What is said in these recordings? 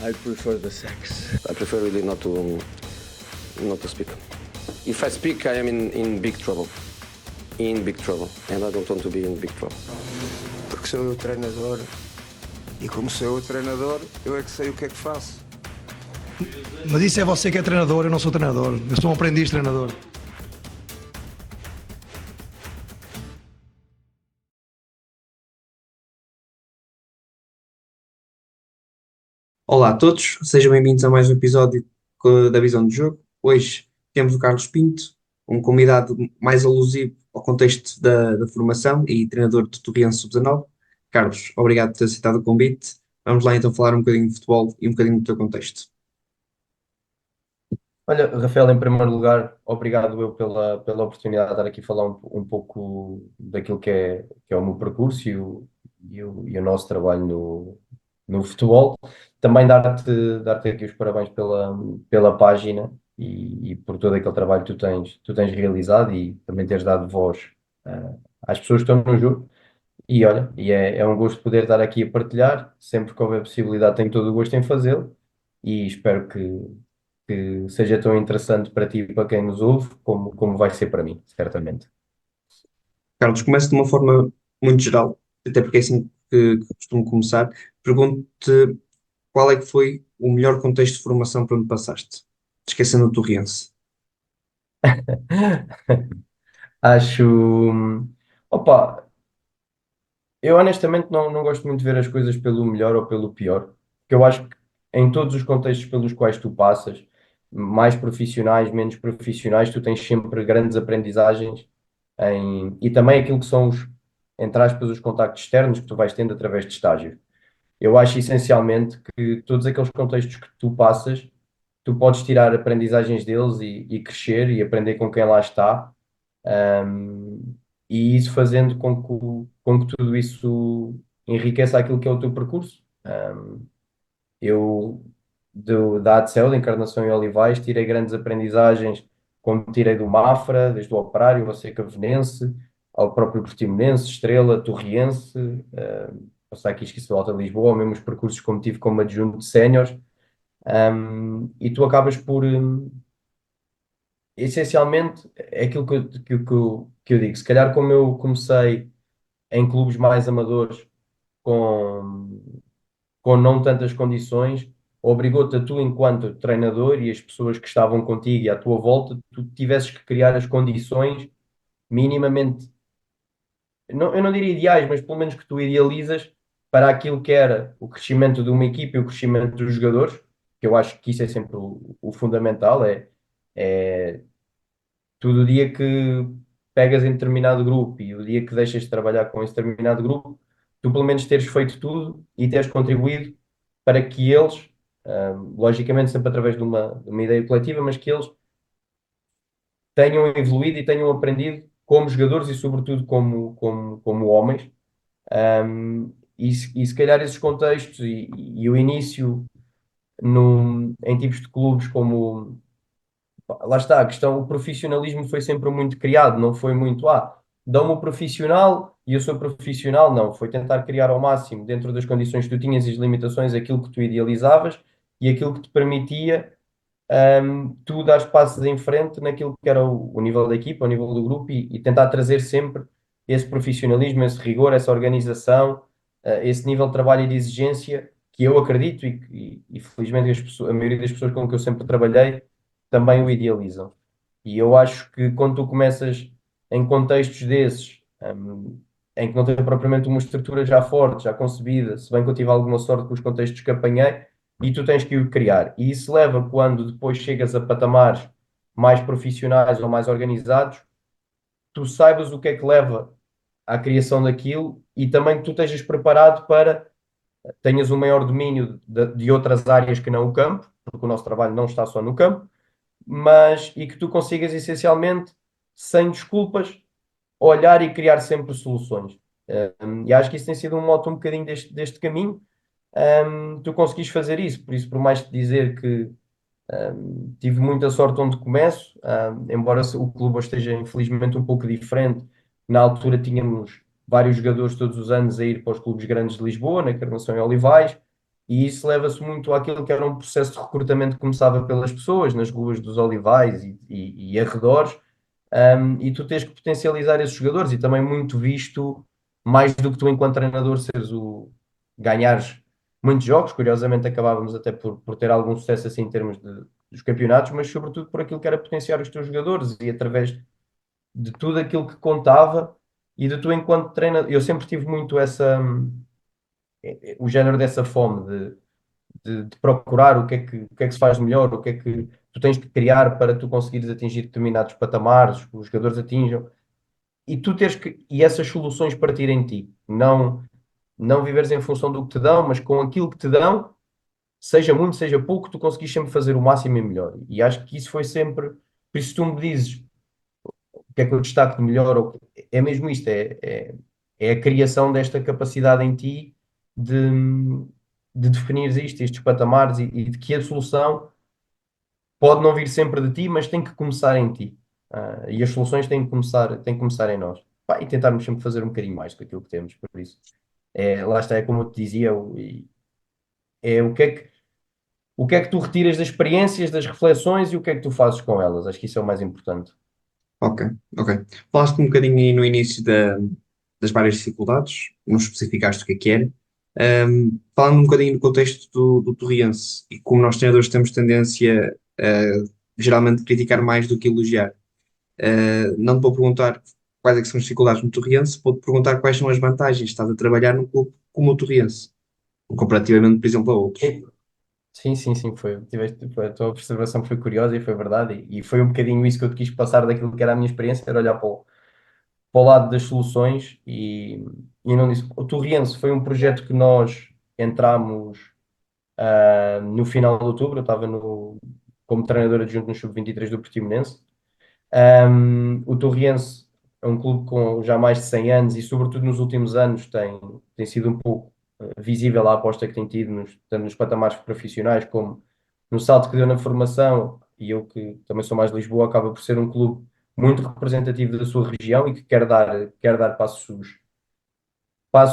I prefer the sex. I prefer really not to speak. If I speak, I am in big trouble. In big trouble. And I don't want to be in big trouble. Porque sou eu o treinador. E como sou eu o treinador, eu é que sei o que é que faço. Mas isso é você que é treinador, eu não sou treinador. Eu sou um aprendiz treinador. Olá a todos, sejam bem-vindos a mais um episódio da Visão do Jogo. Hoje temos o Carlos Pinto, um convidado mais alusivo ao contexto da formação e treinador de Torriense Sub-19. Carlos, obrigado por ter aceitado o convite. Vamos lá então falar um bocadinho de futebol e um bocadinho do teu contexto. Olha, Rafael, em primeiro lugar, obrigado eu pela oportunidade de estar aqui a falar um pouco daquilo que é o meu percurso e o nosso trabalho no futebol. Também dar-te aqui os parabéns pela página e por todo aquele trabalho que tu tens realizado e também teres dado voz às pessoas que estão no jogo. E olha, é um gosto poder estar aqui a partilhar. Sempre que houver possibilidade, tenho todo o gosto em fazê-lo e espero que seja tão interessante para ti e para quem nos ouve, como vai ser para mim, certamente. Carlos, começo de uma forma muito geral, até porque é assim que costumo começar. Pergunto-te qual é que foi o melhor contexto de formação por onde passaste, esquecendo o Torriense. Acho. Opa, eu honestamente não gosto muito de ver as coisas pelo melhor ou pelo pior, porque eu acho que em todos os contextos pelos quais tu passas, mais profissionais, menos profissionais, tu tens sempre grandes aprendizagens e também aquilo que são entre aspas, os contactos externos que tu vais tendo através de estágios. Eu acho essencialmente que todos aqueles contextos que tu passas, tu podes tirar aprendizagens deles e crescer e aprender com quem lá está. Um, e isso fazendo com que tudo isso enriqueça aquilo que é o teu percurso. Eu, da ADCEL, da Encarnação em Olivais, tirei grandes aprendizagens, como tirei do Mafra, desde o Operário, ao Secavenense, ao próprio Portimonense, Estrela, Torriense, passar aqui esqueci do Alta Lisboa, mesmo os percursos como tive como adjunto de séniores, e tu acabas por, essencialmente, é aquilo que eu digo, se calhar como eu comecei em clubes mais amadores, com, com não tantas condições, obrigou-te a tu, enquanto treinador e as pessoas que estavam contigo e à tua volta, tu tivesses que criar as condições minimamente, eu não diria ideais, mas pelo menos que tu idealizas para aquilo que era o crescimento de uma equipe e o crescimento dos jogadores, que eu acho que isso é sempre o fundamental, é tu do dia que pegas em determinado grupo e o dia que deixas de trabalhar com esse determinado grupo, tu pelo menos teres feito tudo e teres contribuído para que eles, logicamente sempre através de uma ideia coletiva, mas que eles tenham evoluído e tenham aprendido como jogadores e sobretudo como homens. E se calhar esses contextos e o início em tipos de clubes como lá está, a questão, o profissionalismo foi sempre muito criado, não foi muito, dão-me o profissional e eu sou profissional, não, foi tentar criar ao máximo, dentro das condições que tu tinhas e as limitações, aquilo que tu idealizavas e aquilo que te permitia tu dar passos em frente naquilo que era o nível da equipa, o nível do grupo e tentar trazer sempre esse profissionalismo, esse rigor, essa organização, esse nível de trabalho e de exigência que eu acredito e felizmente a maioria das pessoas com que eu sempre trabalhei também o idealizam. E eu acho que quando tu começas em contextos desses, em que não tens propriamente uma estrutura já forte, já concebida, se bem que eu tive alguma sorte com os contextos que apanhei, e tu tens que o criar. E isso leva, quando depois chegas a patamares mais profissionais ou mais organizados, tu saibas o que é que leva à criação daquilo e também que tu estejas preparado para tenhas um maior domínio de outras áreas que não o campo, porque o nosso trabalho não está só no campo, mas e que tu consigas essencialmente, sem desculpas, olhar e criar sempre soluções. E acho que isso tem sido um moto um bocadinho deste caminho. Tu conseguis fazer isso, por isso, por mais te dizer que tive muita sorte onde começo, embora o clube hoje esteja infelizmente um pouco diferente. Na altura tínhamos vários jogadores todos os anos a ir para os clubes grandes de Lisboa, na Encarnação e Olivais, E isso leva-se muito àquilo que era um processo de recrutamento que começava pelas pessoas, nas ruas dos Olivais e arredores, e tu tens que potencializar esses jogadores e também muito visto, mais do que tu enquanto treinador ganhares muitos jogos, curiosamente acabávamos até por ter algum sucesso assim em termos dos campeonatos, mas sobretudo por aquilo que era potenciar os teus jogadores e através de tudo aquilo que contava e de tu enquanto treinador, eu sempre tive muito o género dessa fome de procurar o que é que se faz melhor, o que é que tu tens que criar para tu conseguires atingir determinados patamares, os jogadores atinjam, e tu e essas soluções partirem em ti, não viveres em função do que te dão, mas com aquilo que te dão, seja muito, seja pouco, tu conseguis sempre fazer o máximo e melhor. E acho que isso foi sempre, por isso tu me dizes o que é que eu destaco de melhor, é mesmo isto, é a criação desta capacidade em ti de, de definir estes patamares e de que a solução pode não vir sempre de ti, mas tem que começar em ti. E as soluções têm que começar em nós. Pá, e tentarmos sempre fazer um bocadinho mais do que aquilo que temos, por isso. Lá está, é como eu te dizia, é o que é que tu retiras das experiências, das reflexões e o que é que tu fazes com elas. Acho que isso é o mais importante. Ok, ok. Falaste um bocadinho aí no início das várias dificuldades, não especificaste o que era. Falando um bocadinho do contexto do Torriense e como nós treinadores temos tendência a geralmente criticar mais do que elogiar. Não te vou perguntar quais é que são as dificuldades no Torriense, vou-te perguntar quais são as vantagens de estás a trabalhar num clube como o Torriense, comparativamente, por exemplo, a outros. Sim, sim, sim, a tua observação foi curiosa e foi verdade, e foi um bocadinho isso que eu te quis passar daquilo que era a minha experiência, era olhar para o lado das soluções e não disse. O Torriense foi um projeto que nós entramos no final de outubro, eu estava como treinador adjunto no Sub-23 do Portimonense. O Torriense é um clube com já mais de 100 anos e, sobretudo nos últimos anos, tem sido um pouco visível a aposta que tem tido tanto nos patamares profissionais como no salto que deu na formação. E eu, que também sou mais de Lisboa, acaba por ser um clube muito representativo da sua região e que quer dar passos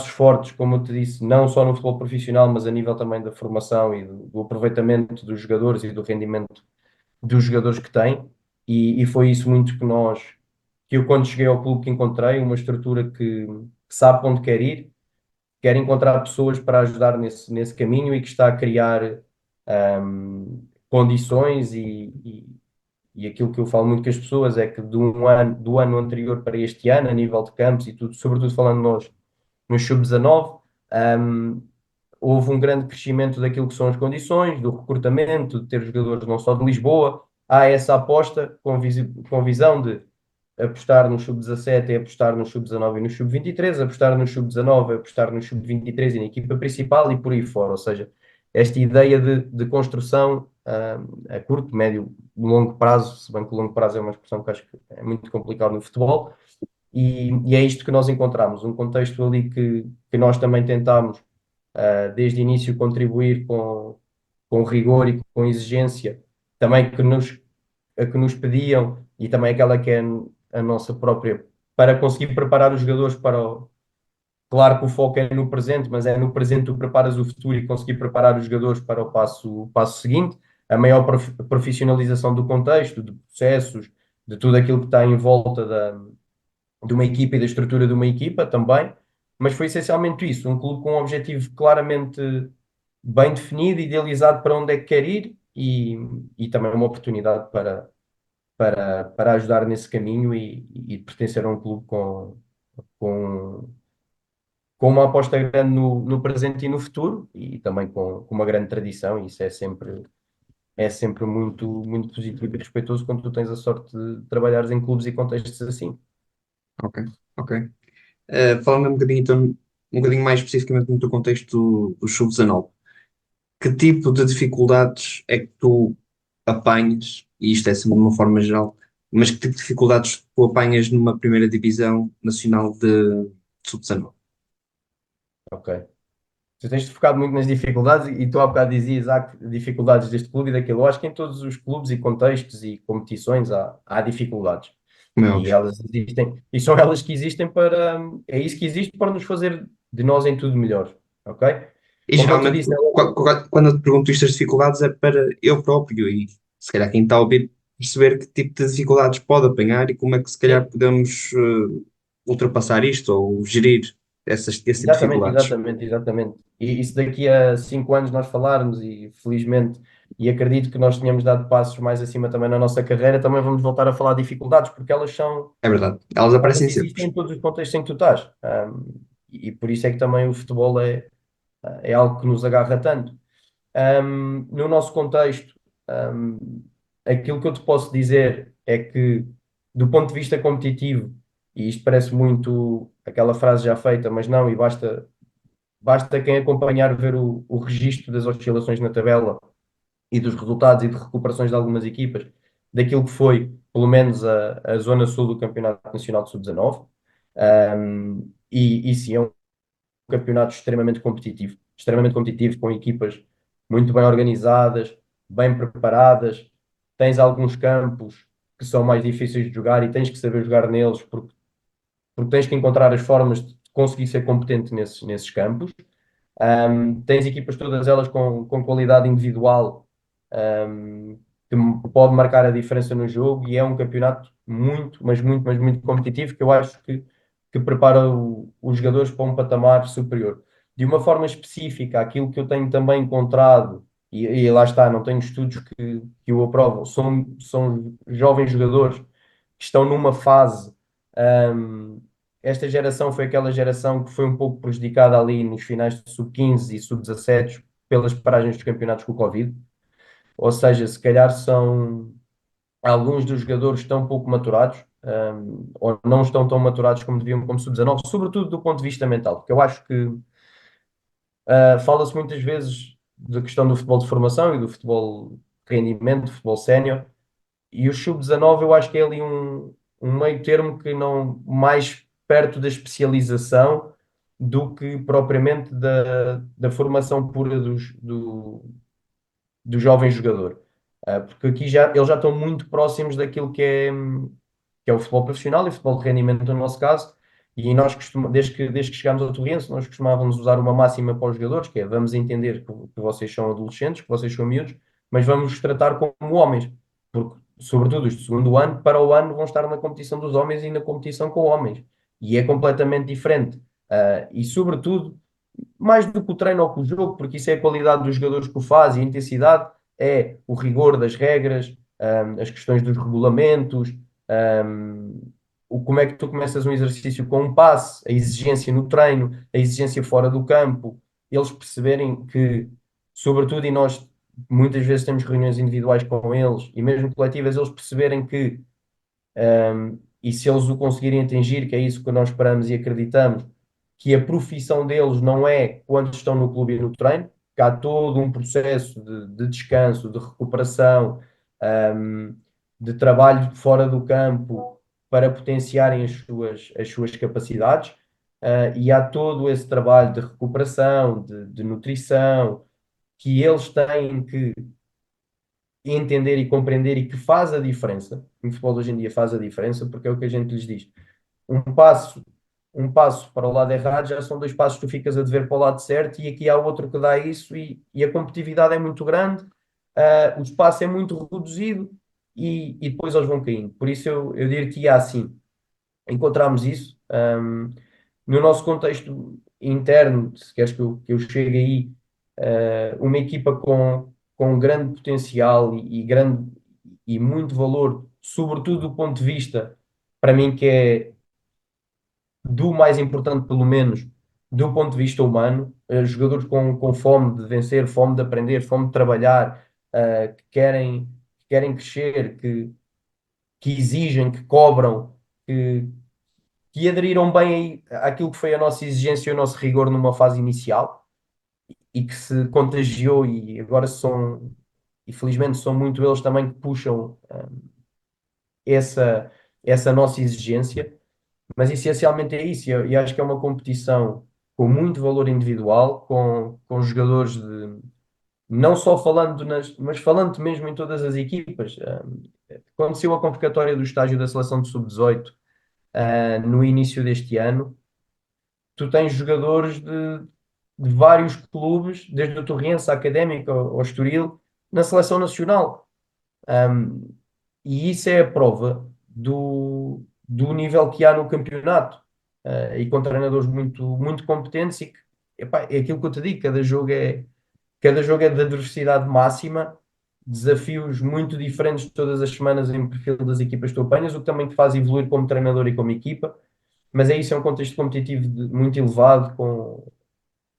fortes, como eu te disse, não só no futebol profissional, mas a nível também da formação e do aproveitamento dos jogadores e do rendimento dos jogadores que tem, e foi isso muito que eu quando cheguei ao clube que encontrei, uma estrutura que sabe para onde quer ir, quer encontrar pessoas para ajudar nesse caminho e que está a criar condições e aquilo que eu falo muito com as pessoas é que do ano anterior para este ano, a nível de campos e tudo, sobretudo falando nós no Sub-19, houve um grande crescimento daquilo que são as condições, do recrutamento, de ter jogadores não só de Lisboa. Há essa aposta com visão de apostar no Sub-17 e apostar no Sub-19 e no Sub-23, apostar no Sub-19, apostar no Sub-23 e na equipa principal e por aí fora. Ou seja, esta ideia de construção a curto, médio, longo prazo, se bem que o longo prazo é uma expressão que acho que é muito complicado no futebol, e é isto que nós encontramos, um contexto ali que nós também tentámos desde o início contribuir com rigor e com exigência, também a que nos pediam, e também aquela que é a nossa própria, para conseguir preparar os jogadores para o. Claro que o foco é no presente, mas é no presente tu preparas o futuro e conseguir preparar os jogadores para o passo seguinte, a maior profissionalização do contexto, de processos, de tudo aquilo que está em volta de uma equipa e da estrutura de uma equipa também, mas foi essencialmente isso, um clube com um objetivo claramente bem definido, idealizado para onde é que quer ir e também uma oportunidade para ajudar nesse caminho e pertencer a um clube com, com uma aposta grande no presente e no futuro e também com uma grande tradição, e isso é sempre muito, muito positivo e respeitoso quando tu tens a sorte de trabalhares em clubes e contextos assim. Ok, ok. Falando um bocadinho, então, um bocadinho mais especificamente no teu contexto do Sub-19, que tipo de dificuldades é que tu apanhas, e isto é sempre de uma forma geral, mas que tipo de dificuldades tu apanhas numa primeira divisão nacional de Sub-19? Ok. Tu tens focado muito nas dificuldades e tu há bocado dizias há dificuldades deste clube e daquele. Eu acho que em todos os clubes e contextos e competições há dificuldades. Como é E óbvio. elas existem, e são elas que existem para. É isso que existe para nos fazer de nós em tudo melhor. Ok? E Como eu te geralmente, disse, quando eu te pergunto estas dificuldades, é para eu próprio e se calhar quem está a ouvir perceber que tipo de dificuldades pode apanhar e como é que se calhar sim, podemos ultrapassar isto ou gerir esse tipo de exatamente, dificuldades. exatamente, exatamente. E se daqui a 5 anos nós falarmos, e felizmente, e acredito que nós tenhamos dado passos mais acima também na nossa carreira, também vamos voltar a falar de dificuldades, porque É verdade, elas aparecem elas sempre. existem em todos os contextos em que tu estás. E por isso é que também o futebol é algo que nos agarra tanto. No nosso contexto, aquilo que eu te posso dizer é que, do ponto de vista competitivo, e isto parece muito aquela frase já feita, mas não, e basta quem acompanhar ver o registro das oscilações na tabela e dos resultados e de recuperações de algumas equipas, daquilo que foi, pelo menos, a zona sul do Campeonato Nacional de Sub-19. E sim, é um campeonato extremamente competitivo, com equipas muito bem organizadas, bem preparadas. Tens alguns campos que são mais difíceis de jogar e tens que saber jogar neles, porque tens que encontrar as formas de conseguir ser competente nesses campos. Tens equipas todas elas com qualidade individual, um, que pode marcar a diferença no jogo, e é um campeonato muito, mas muito competitivo, que eu acho que prepara os jogadores para um patamar superior. De uma forma específica, aquilo que eu tenho também encontrado, e lá está, não tenho estudos que o aprovam, são jovens jogadores que estão numa fase. um, Esta geração foi aquela geração que foi um pouco prejudicada ali nos finais de sub-15 e sub-17 pelas paragens dos campeonatos com o Covid. Ou seja, se calhar são alguns dos jogadores estão pouco maturados, ou não estão tão maturados como deviam como sub-19, sobretudo do ponto de vista mental, porque eu acho que fala-se muitas vezes da questão do futebol de formação e do futebol de rendimento, do futebol sénior, e o sub-19 eu acho que é ali um meio termo, que não mais perto da especialização do que propriamente da formação pura do jovem jogador. Porque aqui eles já estão muito próximos daquilo que é o futebol profissional e o futebol de rendimento no nosso caso. E nós desde que chegámos ao Torrense, nós costumávamos usar uma máxima para os jogadores, que é: vamos entender que vocês são adolescentes, que vocês são miúdos, mas vamos os tratar como homens, porque, sobretudo, os de segundo ano, para o ano vão estar na competição dos homens e na competição com homens. E é completamente diferente. E, sobretudo, mais do que o treino ou que o jogo, porque isso é a qualidade dos jogadores que o faz, e a intensidade é o rigor das regras, as questões dos regulamentos, como é que tu começas um exercício com um passe, a exigência no treino, a exigência fora do campo, eles perceberem que, sobretudo, e nós muitas vezes temos reuniões individuais com eles e mesmo coletivas, eles perceberem que, e se eles o conseguirem atingir, que é isso que nós esperamos e acreditamos, que a profissão deles não é quando estão no clube e no treino, que há todo um processo de descanso, de recuperação, um, de trabalho fora do campo para potenciarem as suas capacidades, e há todo esse trabalho de recuperação, de nutrição, que eles têm que entender e compreender, e que faz a diferença. O futebol hoje em dia faz a diferença, porque é o que a gente lhes diz: um passo, um passo para o lado errado já são dois passos que tu ficas a dever para o lado certo, e aqui há outro que dá isso, e a competitividade é muito grande, o espaço é muito reduzido, e depois eles vão caindo. Por isso eu diria assim: encontramos isso. No nosso contexto interno, se queres que eu chegue aí, uma equipa com grande potencial e muito valor, sobretudo do ponto de vista, para mim, que é do mais importante, pelo menos, do ponto de vista humano, jogadores com fome de vencer, fome de aprender, fome de trabalhar, que querem crescer, que exigem, que cobram, que aderiram bem àquilo que foi a nossa exigência e o nosso rigor numa fase inicial, e que se contagiou, e agora e felizmente são muito eles também que puxam essa nossa exigência. Mas essencialmente é isso, e acho que é uma competição com muito valor individual, com jogadores não só falando mas falando mesmo em todas as equipas. Aconteceu a convocatória do estágio da seleção de sub-18 no início deste ano. Tu tens jogadores de vários clubes, desde o Torrense, a Académica, ao Estoril, na seleção nacional. Um, e isso é a prova do nível que há no campeonato. E com treinadores muito competentes e que, epá, é aquilo que eu te digo, cada jogo é de adversidade máxima, desafios muito diferentes todas as semanas em perfil das equipas que tu apanhas, o que também te faz evoluir como treinador e como equipa, mas é isso, é um contexto competitivo muito elevado,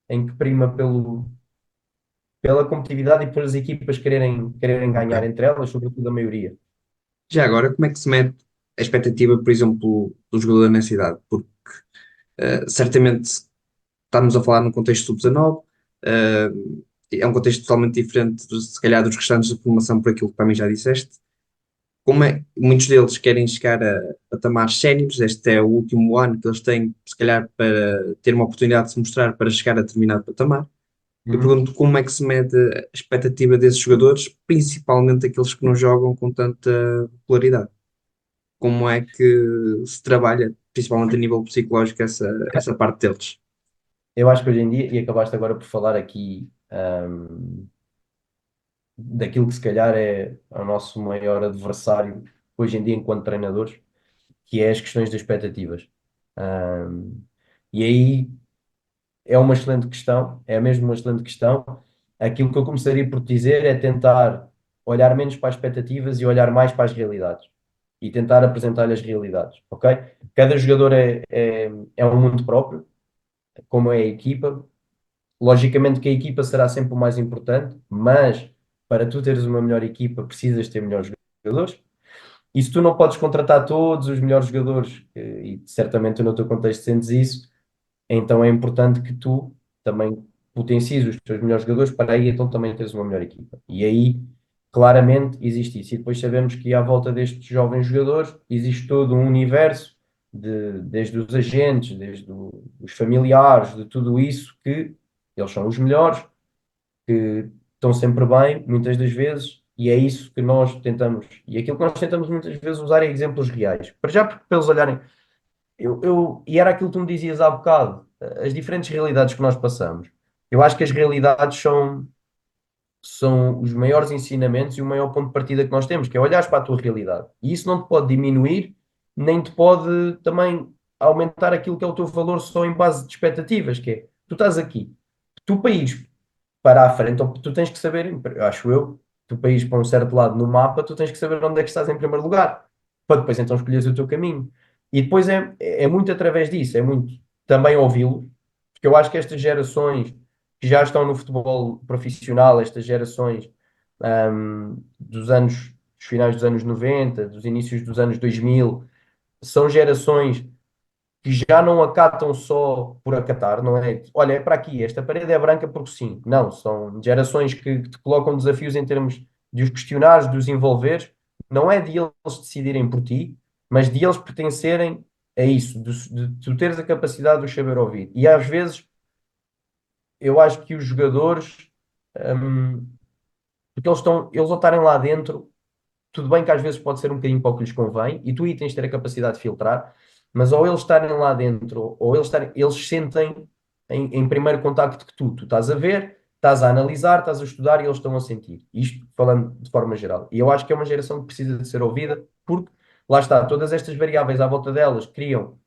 em que prima pela competitividade e pelas equipas quererem ganhar Ok. entre elas, sobretudo a maioria. Já agora, como é que se mete a expectativa, por exemplo, do jogador nessa idade? Porque certamente estamos a falar num contexto sub-19, eh, é um contexto totalmente diferente, se calhar, dos restantes de formação, por aquilo que para mim já disseste. Como é, muitos deles querem chegar a patamares séniores, este é o último ano que eles têm, se calhar, para ter uma oportunidade de se mostrar para chegar a determinado patamar. Eu Uhum. pergunto como é que se mede a expectativa desses jogadores, principalmente aqueles que não jogam com tanta popularidade. Como é que se trabalha, principalmente a nível psicológico, essa parte deles. Eu acho que hoje em dia, e acabaste agora por falar aqui, daquilo que se calhar é o nosso maior adversário hoje em dia enquanto treinadores, que é as questões das expectativas. Um, e aí é uma excelente questão, é mesmo uma excelente questão. Aquilo que eu começaria por te dizer é tentar olhar menos para as expectativas e olhar mais para as realidades. E tentar apresentar-lhe as realidades, ok? Cada jogador é um mundo próprio, como é a equipa. Logicamente que a equipa será sempre o mais importante, mas para tu teres uma melhor equipa precisas ter melhores jogadores. E se tu não podes contratar todos os melhores jogadores, e certamente no teu contexto sentes isso, então é importante que tu também potencies os teus melhores jogadores para aí então também teres uma melhor equipa. E aí, claramente, existe isso. E depois sabemos que à volta destes jovens jogadores existe todo um universo, desde os agentes, os familiares, de tudo isso, que eles são os melhores, que estão sempre bem, muitas das vezes, e é isso que nós tentamos. E aquilo que nós tentamos muitas vezes usar é exemplos reais. Para já, porque para eles olharem. E era aquilo que tu me dizias há bocado, as diferentes realidades que nós passamos. Eu acho que as realidades são os maiores ensinamentos e o maior ponto de partida que nós temos, que é olhares para a tua realidade. E isso não te pode diminuir, nem te pode também aumentar aquilo que é o teu valor só em base de expectativas, que é, tu estás aqui, tu para ires para a frente, ou tu tens que saber, acho eu, tu para ires para um certo lado no mapa, tu tens que saber onde é que estás em primeiro lugar, para depois então escolheres o teu caminho. E depois é muito através disso, é muito também ouvi-los, porque eu acho que estas gerações que já estão no futebol profissional, estas gerações dos finais dos anos 90, dos inícios dos anos 2000, são gerações que já não acatam só por acatar, não é? Olha, é para aqui, esta parede é branca porque sim. Não, são gerações que te colocam desafios em termos de os questionares, de os envolveres, não é de eles decidirem por ti, mas de eles pertencerem a isso, de tu teres a capacidade de os saber ouvir. E às vezes eu acho que os jogadores, hum, porque eles ao estarem lá dentro, tudo bem que às vezes pode ser um bocadinho para o que lhes convém, e tu aí tens de ter a capacidade de filtrar, mas ou eles estarem lá dentro, ou eles sentem em primeiro contacto que tu estás a ver, estás a analisar, estás a estudar e eles estão a sentir. Isto falando de forma geral. E eu acho que é uma geração que precisa de ser ouvida, porque lá está, todas estas variáveis à volta delas criam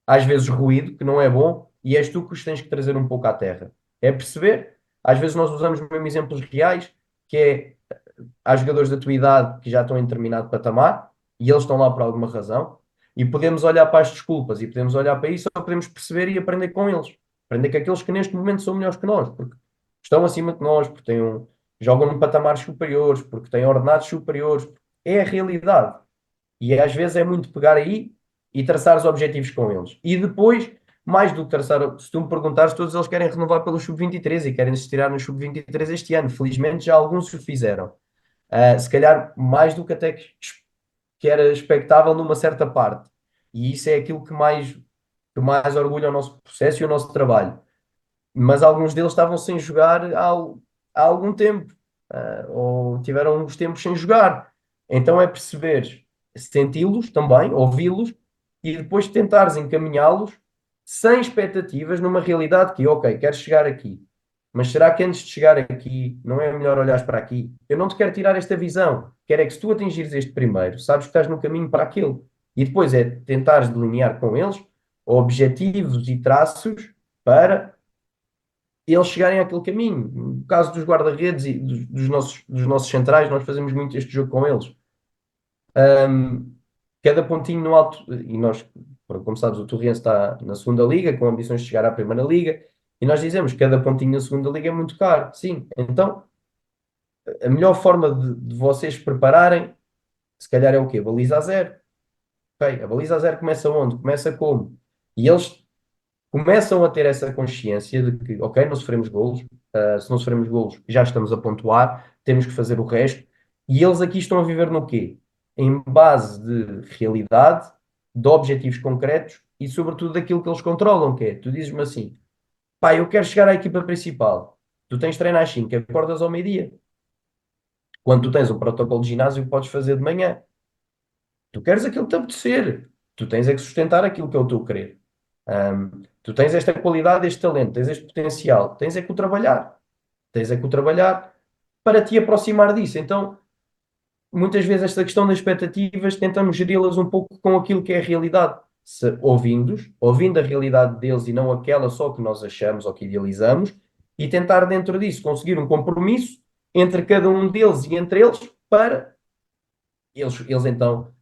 às vezes ruído, que não é bom, e és tu que os tens que trazer um pouco à terra. É perceber, às vezes nós usamos mesmo exemplos reais, que é há jogadores da tua idade que já estão em determinado patamar e eles estão lá por alguma razão, e podemos olhar para as desculpas e podemos olhar para isso, ou podemos perceber e aprender com eles. Aprender com aqueles que neste momento são melhores que nós, porque estão acima de nós, porque jogam num patamares superiores, porque têm ordenados superiores. É a realidade. E às vezes é muito pegar aí e traçar os objetivos com eles. E depois, mais do que traçar, se tu me perguntares, todos eles querem renovar pelo sub-23 e querem se tirar no sub-23 este ano. Felizmente já alguns o fizeram. Se calhar mais do que até que era expectável numa certa parte. E isso é aquilo que mais orgulha o nosso processo e o nosso trabalho. Mas alguns deles estavam sem jogar há algum tempo, ou tiveram uns tempos sem jogar. Então é perceber, senti-los também, ouvi-los, e depois tentares encaminhá-los sem expectativas, numa realidade que, ok, quero chegar aqui, mas será que antes de chegar aqui não é melhor olhares para aqui? Eu não te quero tirar esta visão, quero é que se tu atingires este primeiro, sabes que estás no caminho para aquele. E depois é tentares delinear com eles objetivos e traços para eles chegarem àquele caminho. No caso dos guarda-redes e dos nossos centrais, nós fazemos muito este jogo com eles. Um, cada pontinho no alto, e nós, como sabes, o Torrense está na segunda liga, com ambições de chegar à primeira liga, e nós dizemos que cada pontinho na segunda liga é muito caro. Sim, então a melhor forma de vocês se prepararem, se calhar é o quê? Baliza a zero. Ok, a baliza a zero começa onde? Começa como? E eles começam a ter essa consciência de que, ok, não sofremos golos, se não sofremos golos, já estamos a pontuar, temos que fazer o resto. E eles aqui estão a viver no quê? Em base de realidade, de objetivos concretos e, sobretudo, daquilo que eles controlam, que é, tu dizes-me assim, pá, eu quero chegar à equipa principal. Tu tens treino às 5, acordas ao meio-dia. Quando tu tens um protocolo de ginásio, podes fazer de manhã. Tu queres aquilo que te apetecer. Tu tens é que sustentar aquilo que é o teu querer. Tu tens esta qualidade, este talento, tens este potencial, tens é que o trabalhar. Tens é que o trabalhar para te aproximar disso. Então, muitas vezes esta questão das expectativas, tentamos geri-las um pouco com aquilo que é a realidade. Se ouvindo a realidade deles e não aquela só que nós achamos ou que idealizamos, e tentar dentro disso conseguir um compromisso entre cada um deles e entre eles para eles então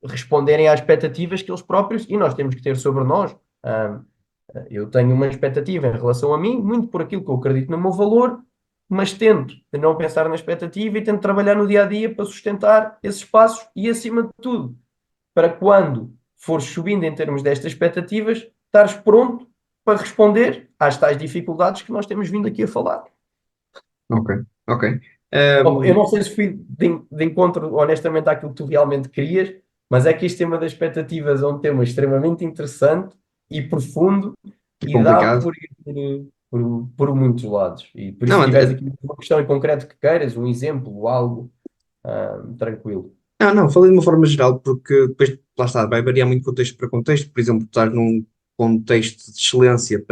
responderem às expectativas que eles próprios e nós temos que ter sobre nós. Ahm, eu tenho uma expectativa em relação a mim, muito por aquilo que eu acredito no meu valor, mas tento não pensar na expectativa e tento trabalhar no dia a dia para sustentar esses passos e, acima de tudo, para quando fores subindo em termos destas expectativas, estares pronto para responder às tais dificuldades que nós temos vindo aqui a falar. Ok, ok. Eu não sei se fui de encontro, honestamente, àquilo que tu realmente querias, mas é que este tema das expectativas é um tema extremamente interessante e profundo É e dá complicado. por ir por muitos lados. E por isso, Não, se tiveres aqui uma questão em concreto que queiras, um exemplo, algo, tranquilo. não, falei de uma forma geral, porque depois, lá está, vai variar muito de contexto para contexto. Por exemplo, estar num contexto de excelência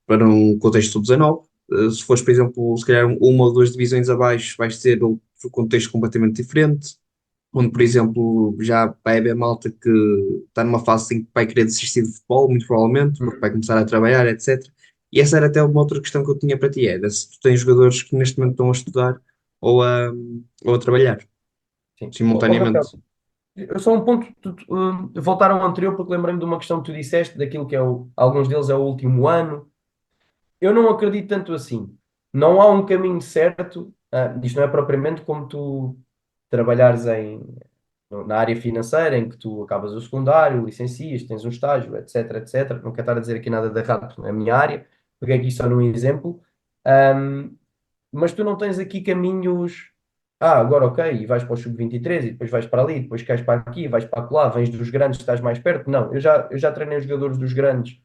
para um contexto sub-19. Se fores, por exemplo, se calhar uma ou duas divisões abaixo, vais ter outro contexto completamente diferente. Onde, por exemplo, já vai haver malta que está numa fase em que vai querer desistir de futebol, muito provavelmente, porque vai começar a trabalhar, etc. E essa era até uma outra questão que eu tinha para ti, era se tu tens jogadores que neste momento estão a estudar ou a, ou a trabalhar Sim. Rafael, simultaneamente. eu só um ponto, voltar ao anterior, porque lembrei-me de uma questão que tu disseste, daquilo que é alguns deles é o último ano. Eu não acredito tanto assim. Não há um caminho certo. Isto não é propriamente como tu trabalhares na área financeira, em que tu acabas o secundário, licencias, tens um estágio, etc, etc. Não quero estar a dizer aqui nada de errado, porque não é a minha área. Peguei aqui só num exemplo. Ahm, mas tu não tens aqui caminhos. Agora ok, e vais para o sub-23 e depois vais para ali, depois queres para aqui, vais para lá, vens dos grandes, estás mais perto. Não, eu já treinei os jogadores dos grandes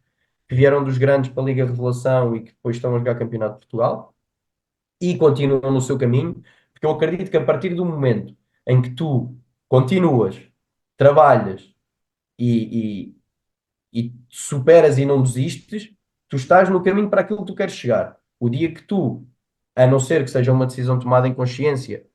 que vieram dos grandes para a Liga Revelação e que depois estão a jogar Campeonato de Portugal e continuam no seu caminho, porque eu acredito que a partir do momento em que tu continuas, trabalhas e, e superas e não desistes, tu estás no caminho para aquilo que tu queres chegar. O dia que tu, a não ser que seja uma decisão tomada em consciência,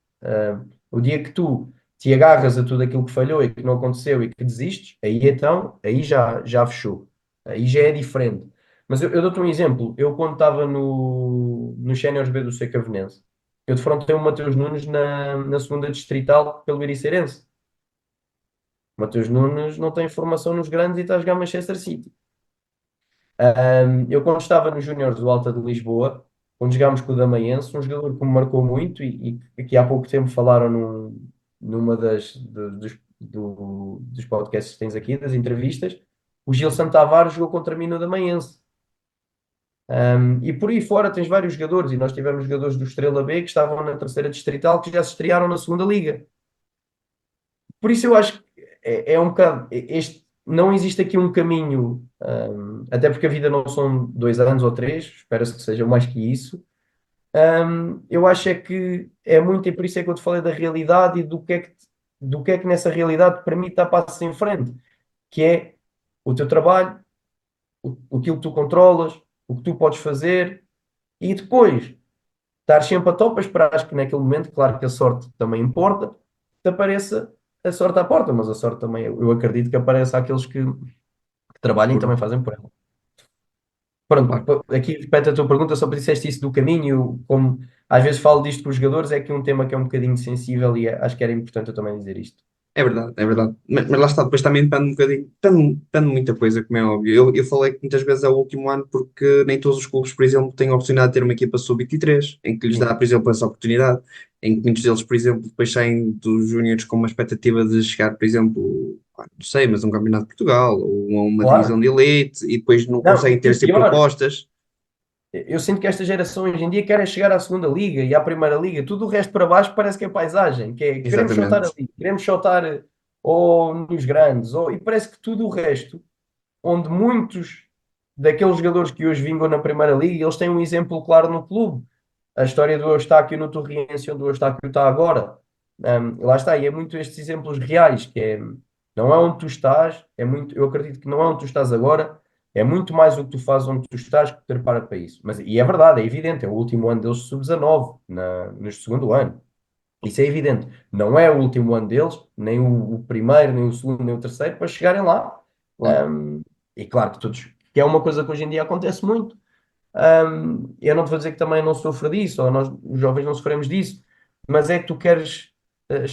o dia que tu te agarras a tudo aquilo que falhou e que não aconteceu e que desistes, aí então, aí já fechou. Aí já é diferente. Mas eu dou-te um exemplo. Eu, quando estava no Séniores B do Secavenense, eu defrontei o Mateus Nunes na segunda distrital pelo Ericeirense. O Mateus Nunes não tem formação nos grandes e está a jogar Manchester City. Eu, quando estava nos Júniores do Alta de Lisboa, quando jogámos com o Damaiense, um jogador que me marcou muito e que há pouco tempo falaram numa dos podcasts que tens aqui, das entrevistas, o Gil Tavares jogou contra mim no Damaiense. E por aí fora tens vários jogadores, e nós tivemos jogadores do Estrela B que estavam na terceira distrital que já se estrearam na segunda liga. Por isso eu acho que é um bocado. Não existe aqui um caminho, até porque a vida não são 2 anos ou 3, espera-se que seja mais que isso. Eu acho é que é muito, e por isso é que eu te falei da realidade e do que é que nessa realidade te permite dar passos em frente, que é o teu trabalho, aquilo que tu controlas, o que tu podes fazer, e depois estar sempre a topo, a esperar que naquele momento, claro que a sorte também importa, te apareça a sorte à porta, mas a sorte também, eu acredito que apareça àqueles que trabalham e Por- também fazem por ela. Pronto, Claro. aqui repete a tua pergunta, só para disseste isso do caminho, como às vezes falo disto com os jogadores, é que um tema que é um bocadinho sensível e acho que era importante eu também dizer isto. É verdade, é verdade. Mas lá está, depois também depende um bocadinho, depende de muita coisa, como é óbvio. Eu falei que muitas vezes é o último ano porque nem todos os clubes, por exemplo, têm a oportunidade de ter uma equipa sub-23, em que lhes Sim, dá, por exemplo, essa oportunidade, em que muitos deles, por exemplo, depois saem dos júniores com uma expectativa de chegar, por exemplo, não sei, mas a um campeonato de Portugal ou a uma divisão claro. de elite e depois não Não, conseguem ter e esse tipo de pior, propostas. eu sinto que esta geração hoje em dia quer é chegar à segunda liga e à primeira liga, tudo o resto para baixo parece que é paisagem, que é queremos só estar Exatamente. ali, queremos só estar ou nos grandes, ou, e parece que tudo o resto, onde muitos daqueles jogadores que hoje vingam na primeira liga, eles têm um exemplo claro no clube. A história do Eustáquio no Torriense, onde o Eustáquio está agora. Lá está, e é muito estes exemplos reais, que é, não é onde tu estás, é muito, eu acredito que não é onde tu estás agora, é muito mais o que tu fazes onde tu estás que te prepara para isso. Mas, e é verdade, é evidente, é o último ano deles sub-19, no segundo ano. Isso é evidente. Não é o último ano deles, nem o primeiro, nem o segundo, nem o terceiro, para chegarem lá. Claro. E claro que todos, que é uma coisa que hoje em dia acontece muito. Eu não te vou dizer que também não sofro disso, ou nós, os jovens, não sofremos disso, mas é que tu queres, eh,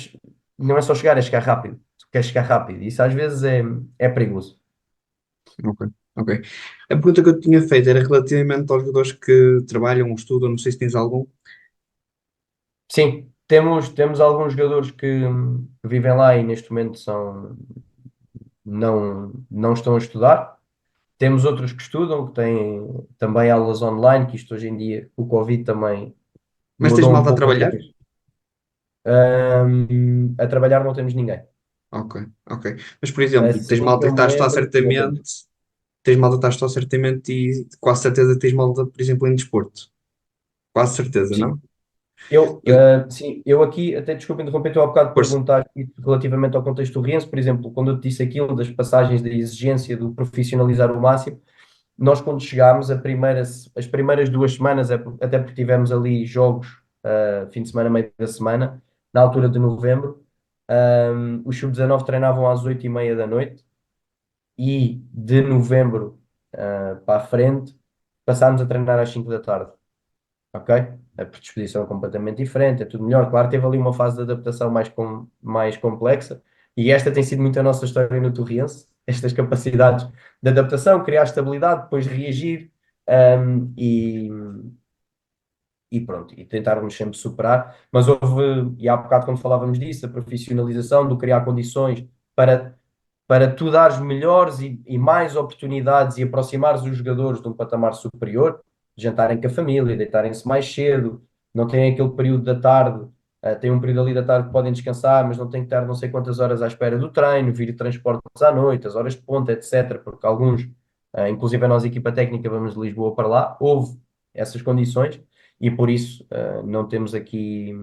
não é só chegar, é chegar rápido. Tu queres chegar rápido. Isso às vezes é perigoso. Ok, ok. A pergunta que eu tinha feito era relativamente aos jogadores que trabalham ou estudam, não sei se tens algum. Sim, temos alguns jogadores que vivem lá e neste momento não estão a estudar. Temos outros que estudam, que têm também aulas online, que isto hoje em dia, o Covid também Mas tens mudou um malta a pouco as trabalhar? coisas. A trabalhar não temos ninguém. Ok, ok. Mas, por exemplo, tens Assim que malta eu que está me a estudar lembro, não temos. certamente, tens malta que está a estudar certamente e quase certeza que tens malta, por exemplo, em desporto. Quase certeza, Sim. não? Eu, Sim, eu aqui, até desculpa interromper, tu há bocado força. perguntar relativamente ao contexto do Riense, por exemplo, quando eu te disse aquilo das passagens da exigência do profissionalizar o máximo, nós quando chegámos, as primeiras 2 semanas, até porque tivemos ali jogos, fim de semana, meio da semana, na altura de novembro, os sub-19 treinavam às 8h30 da noite e de novembro, para a frente, passámos a treinar às 5 da tarde. Ok? A predisposição é completamente diferente, é tudo melhor. Claro, teve ali uma fase de adaptação mais complexa e esta tem sido muito a nossa história no Torriense, estas capacidades de adaptação, criar estabilidade, depois reagir, um, e, e pronto, e tentarmos sempre superar. Mas houve, e há bocado quando falávamos disso, a profissionalização, do criar condições para tu dares melhores e mais oportunidades e aproximares os jogadores de um patamar superior, jantarem com a família, deitarem-se mais cedo, não têm aquele período da tarde, têm um período ali da tarde que podem descansar, mas não têm que estar não sei quantas horas à espera do treino, vir transportes à noite, as horas de ponta, etc. Porque alguns, inclusive a nossa equipa técnica, vamos de Lisboa para lá, houve essas condições e por isso não temos aqui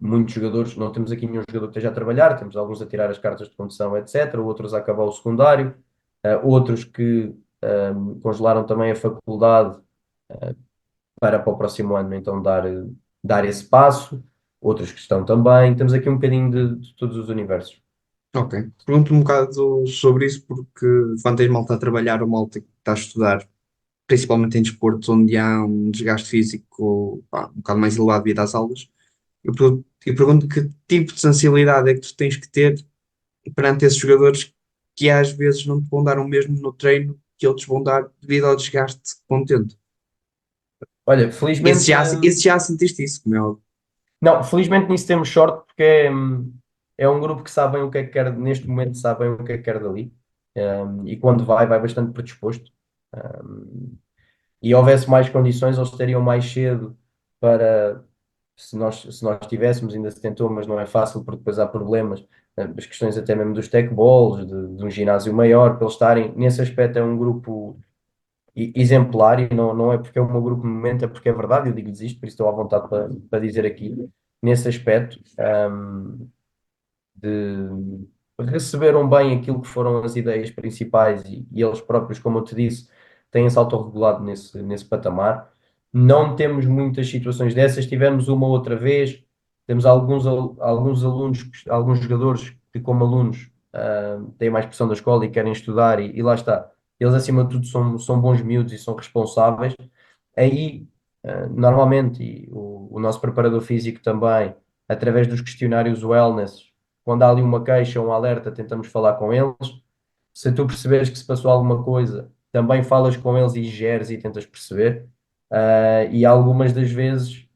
muitos jogadores, não temos aqui nenhum jogador que esteja a trabalhar, temos alguns a tirar as cartas de condução, etc., outros a acabar o secundário, outros que congelaram também a faculdade para o próximo ano, então dar esse passo, outros que estão também, temos aqui um bocadinho de todos os universos. Ok. Pergunto um bocado sobre isso porque quando tens malta a trabalhar ou malta que está a estudar, principalmente em desportos onde há um desgaste físico, pá, um bocado mais elevado devido às aulas, eu pergunto que tipo de sensibilidade é que tu tens que ter perante esses jogadores que às vezes não te vão dar o mesmo no treino que outros vão dar devido ao desgaste que vão tendo. Olha, Esse felizmente, já, esse já sentiste isso, como é óbvio. não, felizmente nisso temos sorte porque é um grupo que sabem o que é que quer, neste momento sabem o que é que quer dali, e quando vai bastante predisposto. E houvesse mais condições, eles estariam mais cedo para, se nós tivéssemos, ainda se tentou, mas não é fácil porque depois há problemas, as questões até mesmo dos tech balls, de um ginásio maior, para eles estarem, nesse aspecto é um grupo exemplar e não é porque é o meu grupo no momento, é porque é verdade, eu digo-lhes isto, por isso estou à vontade para dizer aqui, nesse aspecto, de receberam bem aquilo que foram as ideias principais e eles próprios, como eu te disse, têm-se autorregulado nesse patamar. Não temos muitas situações dessas, tivemos uma outra vez, temos alguns alunos, alguns jogadores que como alunos têm mais pressão da escola e querem estudar e lá está. Eles acima de tudo são bons miúdos e são responsáveis. Aí, normalmente, e o nosso preparador físico também, através dos questionários wellness, quando há ali uma queixa, um alerta, tentamos falar com eles. Se tu perceberes que se passou alguma coisa, também falas com eles e geres e tentas perceber. E algumas das vezes,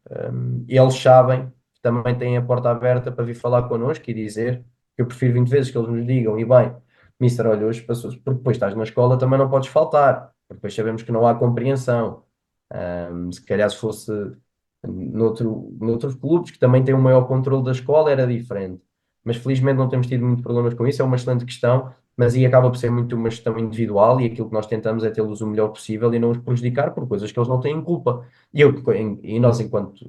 eles sabem que também têm a porta aberta para vir falar connosco e dizer que eu prefiro 20 vezes que eles nos digam, e bem, Mister, olha, hoje passou, porque depois estás na escola também não podes faltar, porque depois sabemos que não há compreensão. Se calhar se fosse noutros clubes que também têm um maior controle da escola era diferente. Mas felizmente não temos tido muito problemas com isso, é uma excelente questão, mas aí acaba por ser muito uma gestão individual e aquilo que nós tentamos é tê-los o melhor possível e não os prejudicar por coisas que eles não têm culpa. E nós, enquanto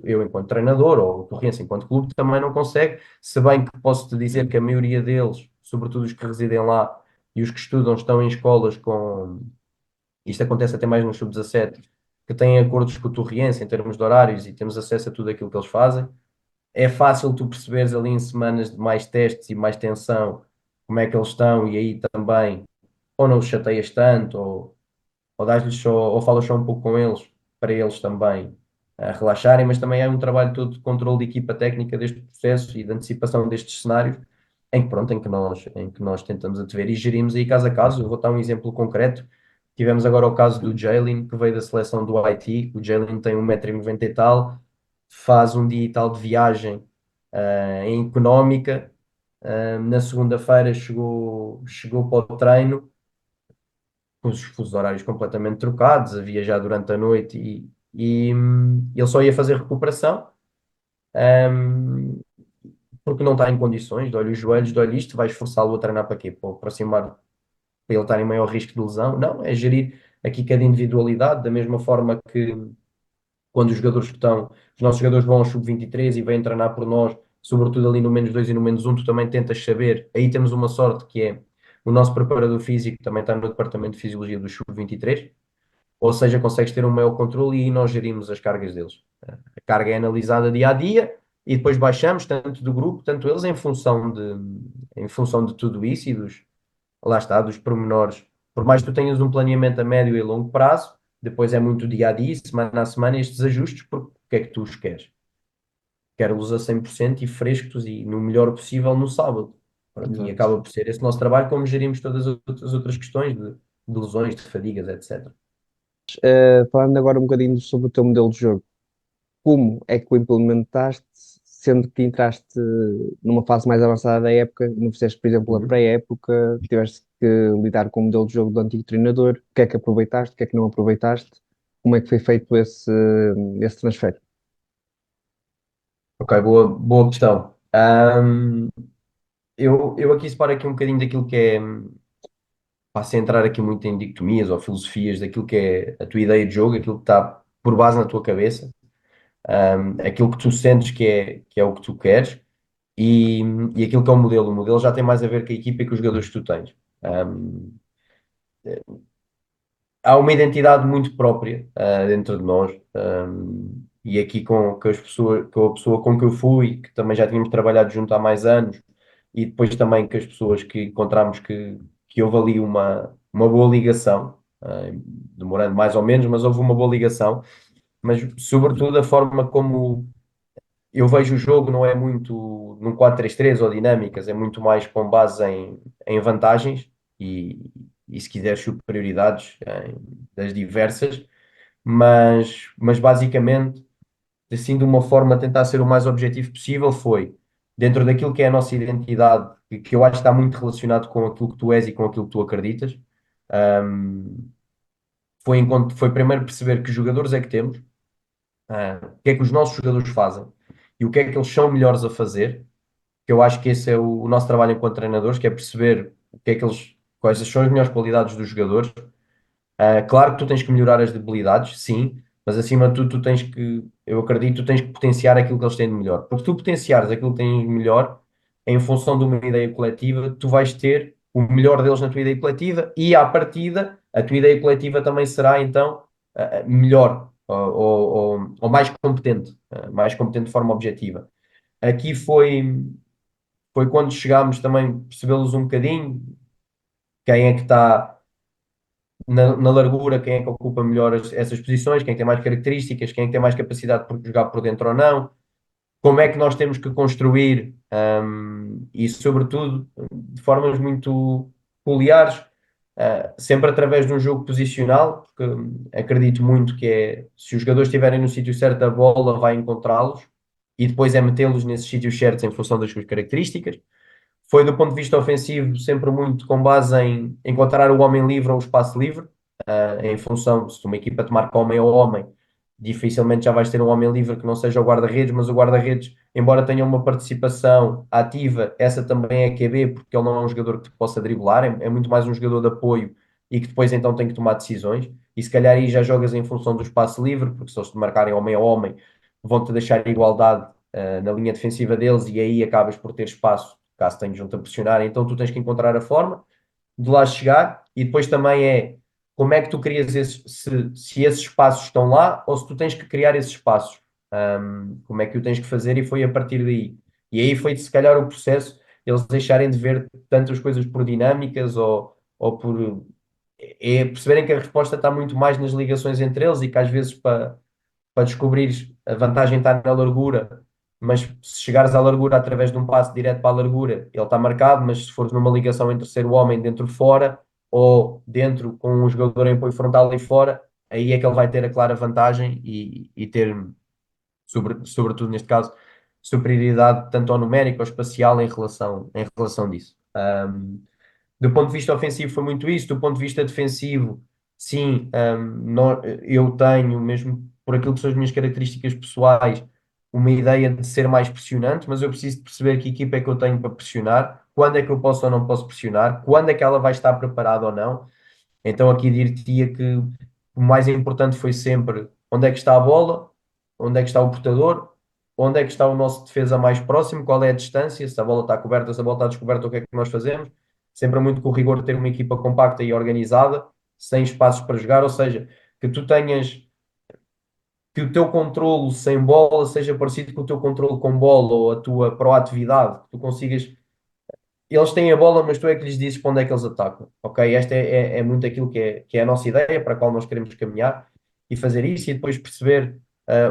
treinador, ou o Torrense enquanto clube, também não consegue, se bem que posso te dizer que a maioria deles, sobretudo os que residem lá e os que estudam, estão em escolas com. Isto acontece até mais no sub-17, que têm acordos com o Torriense em termos de horários e temos acesso a tudo aquilo que eles fazem. É fácil tu perceberes ali em semanas de mais testes e mais tensão como é que eles estão e aí também ou não os chateias tanto ou dás-lhes só, ou falas só um pouco com eles para eles também relaxarem, mas também é um trabalho todo de controle de equipa técnica deste processo e de antecipação destes cenários em que, pronto, em que nós tentamos antever e gerimos aí caso a caso. Eu vou dar um exemplo concreto. Tivemos agora o caso do Jalen, que veio da seleção do Haiti. O Jalen tem 1,90 m e tal, faz um dia e tal de viagem em económica. Na segunda-feira chegou para o treino com os fusos horários completamente trocados, a viajar durante a noite e ele só ia fazer recuperação, hum, porque não está em condições, dói-lhe os joelhos, dói-lhe isto, vais forçá-lo a treinar para quê? Para aproximar, para ele estar em maior risco de lesão? Não, é gerir aqui cada individualidade, da mesma forma que quando os nossos jogadores vão ao sub-23 e vêm treinar por nós, sobretudo ali no -2 e no -1, tu também tentas saber. Aí temos uma sorte que é o nosso preparador físico também está no departamento de fisiologia do sub-23, ou seja, consegues ter um maior controle e aí nós gerimos as cargas deles. A carga é analisada dia a dia e depois baixamos tanto do grupo, tanto eles em função de tudo isso e lá está, dos pormenores. Por mais que tu tenhas um planeamento a médio e longo prazo, depois é muito dia a dia, semana a semana, estes ajustes, porque o que é que tu os queres? Quero-los a 100% e frescos e no melhor possível no sábado. Pronto, e acaba por ser esse nosso trabalho, como gerimos todas as outras questões de lesões, de fadigas, etc. Falando agora um bocadinho sobre o teu modelo de jogo, como é que o implementaste, sendo que entraste numa fase mais avançada da época, não fizeste, por exemplo, a pré-época, tiveste que lidar com o modelo de jogo do antigo treinador, o que é que aproveitaste, o que é que não aproveitaste, como é que foi feito esse transfer? Ok, boa questão. Eu aqui separo aqui um bocadinho daquilo que é, passo a entrar aqui muito em dicotomias ou filosofias daquilo que é a tua ideia de jogo, aquilo que está por base na tua cabeça, aquilo que tu sentes que é o que tu queres e aquilo que é o modelo. O modelo já tem mais a ver com a equipa e com os jogadores que tu tens. Há uma identidade muito própria dentro de nós, e aqui com as pessoas, com a pessoa com que eu fui, que também já tínhamos trabalhado junto há mais anos, e depois também com as pessoas que encontramos que houve ali uma boa ligação, demorando mais ou menos, mas houve uma boa ligação, mas sobretudo a forma como eu vejo o jogo não é muito num 4-3-3 ou dinâmicas, é muito mais com base em vantagens e se quiser superioridades das diversas, mas basicamente, assim de uma forma a tentar ser o mais objetivo possível foi, dentro daquilo que é a nossa identidade, que eu acho que está muito relacionado com aquilo que tu és e com aquilo que tu acreditas, hum, foi primeiro perceber que jogadores é que temos, o que é que os nossos jogadores fazem e o que é que eles são melhores a fazer, que eu acho que esse é o nosso trabalho enquanto treinadores, que é perceber o que é que quais são as melhores qualidades dos jogadores. Claro que tu tens que melhorar as debilidades, sim, mas acima de tudo eu acredito, tu tens que potenciar aquilo que eles têm de melhor. Porque se tu potenciares aquilo que tens de melhor, em função de uma ideia coletiva, tu vais ter o melhor deles na tua ideia coletiva e, à partida, a tua ideia coletiva também será, então, melhor ou mais competente de forma objetiva. Aqui foi quando chegámos também a percebê-los um bocadinho, quem é que está na largura, quem é que ocupa melhor essas posições, quem tem mais características, quem é que tem mais capacidade de jogar por dentro ou não, como é que nós temos que construir, e sobretudo de formas muito peculiares, sempre através de um jogo posicional, porque acredito muito que é, se os jogadores estiverem no sítio certo, a bola vai encontrá-los e depois é metê-los nesses sítios certos em função das suas características. Foi do ponto de vista ofensivo sempre muito com base em encontrar o homem livre ou o espaço livre, em função, se uma equipa te marca homem ou homem, dificilmente já vais ter um homem livre que não seja o guarda-redes, mas o guarda-redes, embora tenha uma participação ativa, essa também é QB, porque ele não é um jogador que te possa driblar, é muito mais um jogador de apoio e que depois então tem que tomar decisões, e se calhar aí já jogas em função do espaço livre, porque se eles te marcarem homem a homem, vão-te deixar igualdade na linha defensiva deles, e aí acabas por ter espaço, caso tenhas um a pressionar, então tu tens que encontrar a forma de lá chegar, e depois também é como é que tu crias se esses espaços estão lá ou se tu tens que criar esses espaços. Como é que o tens que fazer, e foi a partir daí. E aí foi se calhar o processo, eles deixarem de ver tantas coisas por dinâmicas ou por perceberem que a resposta está muito mais nas ligações entre eles, e que às vezes para descobrires a vantagem está na largura, mas se chegares à largura através de um passe direto para a largura, ele está marcado, mas se fores numa ligação entre ser o homem dentro-fora ou dentro com um jogador em apoio frontal e fora, aí é que ele vai ter a clara vantagem e ter, sobretudo neste caso, superioridade tanto ao numérico ou espacial em relação disso. Do ponto de vista ofensivo foi muito isso, do ponto de vista defensivo, sim, eu tenho, mesmo por aquilo que são as minhas características pessoais, uma ideia de ser mais pressionante, mas eu preciso de perceber que equipa é que eu tenho para pressionar, quando é que eu posso ou não posso pressionar, quando é que ela vai estar preparada ou não. Então aqui dir-te-ia que o mais importante foi sempre onde é que está a bola, onde é que está o portador, onde é que está o nosso defesa mais próximo, qual é a distância, se a bola está coberta, se a bola está descoberta, o que é que nós fazemos. Sempre muito com o rigor de ter uma equipa compacta e organizada, sem espaços para jogar, ou seja, que tu tenhas que o teu controlo sem bola seja parecido com o teu controlo com bola, ou a tua proatividade, que tu consigas. Eles têm a bola, mas tu é que lhes dizes para onde é que eles atacam, ok? Esta é muito aquilo que é a nossa ideia, para a qual nós queremos caminhar e fazer isso, e depois perceber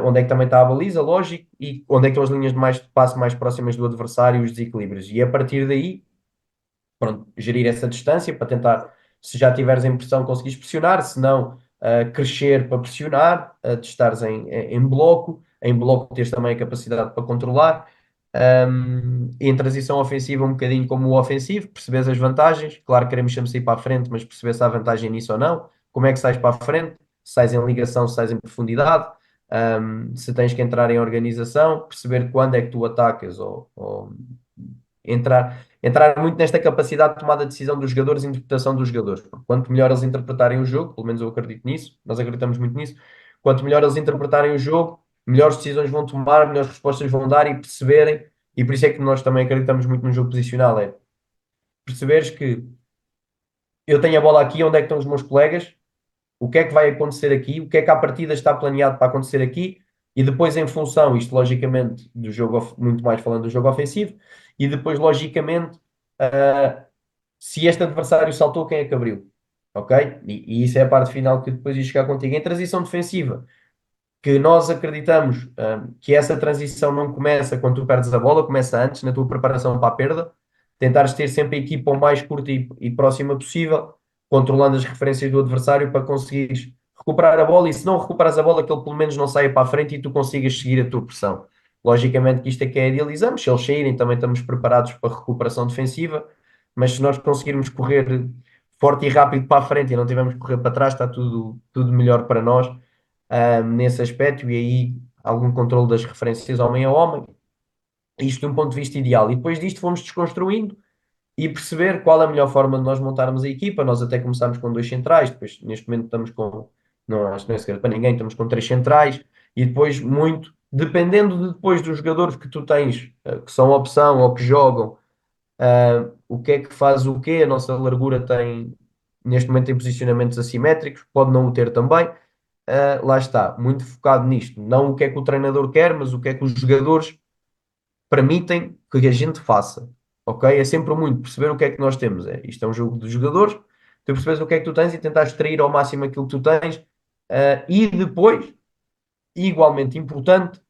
onde é que também está a baliza, lógico, e onde é que estão as linhas de passe mais próximas do adversário e os desequilíbrios. E a partir daí, pronto, gerir essa distância para tentar, se já tiveres a impressão, conseguires pressionar, se não, crescer para pressionar, de estares em bloco teres também a capacidade para controlar, e em transição ofensiva um bocadinho como o ofensivo, percebes as vantagens, claro que queremos sempre sair para a frente, mas perceber se há vantagem nisso ou não, como é que sais para a frente, se sais em ligação, se sais em profundidade, se tens que entrar em organização, perceber quando é que tu atacas ou entrar muito nesta capacidade de tomada de decisão dos jogadores e interpretação dos jogadores. Porque quanto melhor eles interpretarem o jogo, pelo menos eu acredito nisso, nós acreditamos muito nisso, quanto melhor eles interpretarem o jogo, melhores decisões vão tomar, melhores respostas vão dar e perceberem, e por isso é que nós também acreditamos muito no jogo posicional, é perceberes que eu tenho a bola aqui, onde é que estão os meus colegas, o que é que vai acontecer aqui, o que é que à partida está planeado para acontecer aqui, e depois em função, isto logicamente do jogo, muito mais falando do jogo ofensivo, e depois logicamente, se este adversário saltou, quem é que abriu? Ok? E isso é a parte final que depois ia chegar contigo. Em transição defensiva, que nós acreditamos que essa transição não começa quando tu perdes a bola, começa antes, na tua preparação para a perda, tentares ter sempre a equipa o mais curta e próxima possível, controlando as referências do adversário para conseguires recuperar a bola, e se não recuperas a bola, que ele pelo menos não saia para a frente e tu consigas seguir a tua pressão. Logicamente que isto é que é idealizamos, se eles saírem também estamos preparados para a recuperação defensiva, mas se nós conseguirmos correr forte e rápido para a frente e não tivermos que correr para trás, está tudo melhor para nós, nesse aspecto, e aí algum controle das referências homem a homem, isto de um ponto de vista ideal. E depois disto fomos desconstruindo e perceber qual é a melhor forma de nós montarmos a equipa. Nós até começámos com 2 centrais, depois neste momento estamos com, não acho que não é segredo para ninguém, estamos com 3 centrais, e depois muito, dependendo depois dos jogadores que tu tens, que são opção ou que jogam, o que é que faz o quê, a nossa largura tem, neste momento tem posicionamentos assimétricos, pode não o ter também. Lá está, muito focado nisto, não o que é que o treinador quer, mas o que é que os jogadores permitem que a gente faça, ok? É sempre muito perceber o que é que nós temos. Isto é um jogo de jogadores, tu percebes o que é que tu tens e tentar extrair ao máximo aquilo que tu tens, e depois, igualmente importante,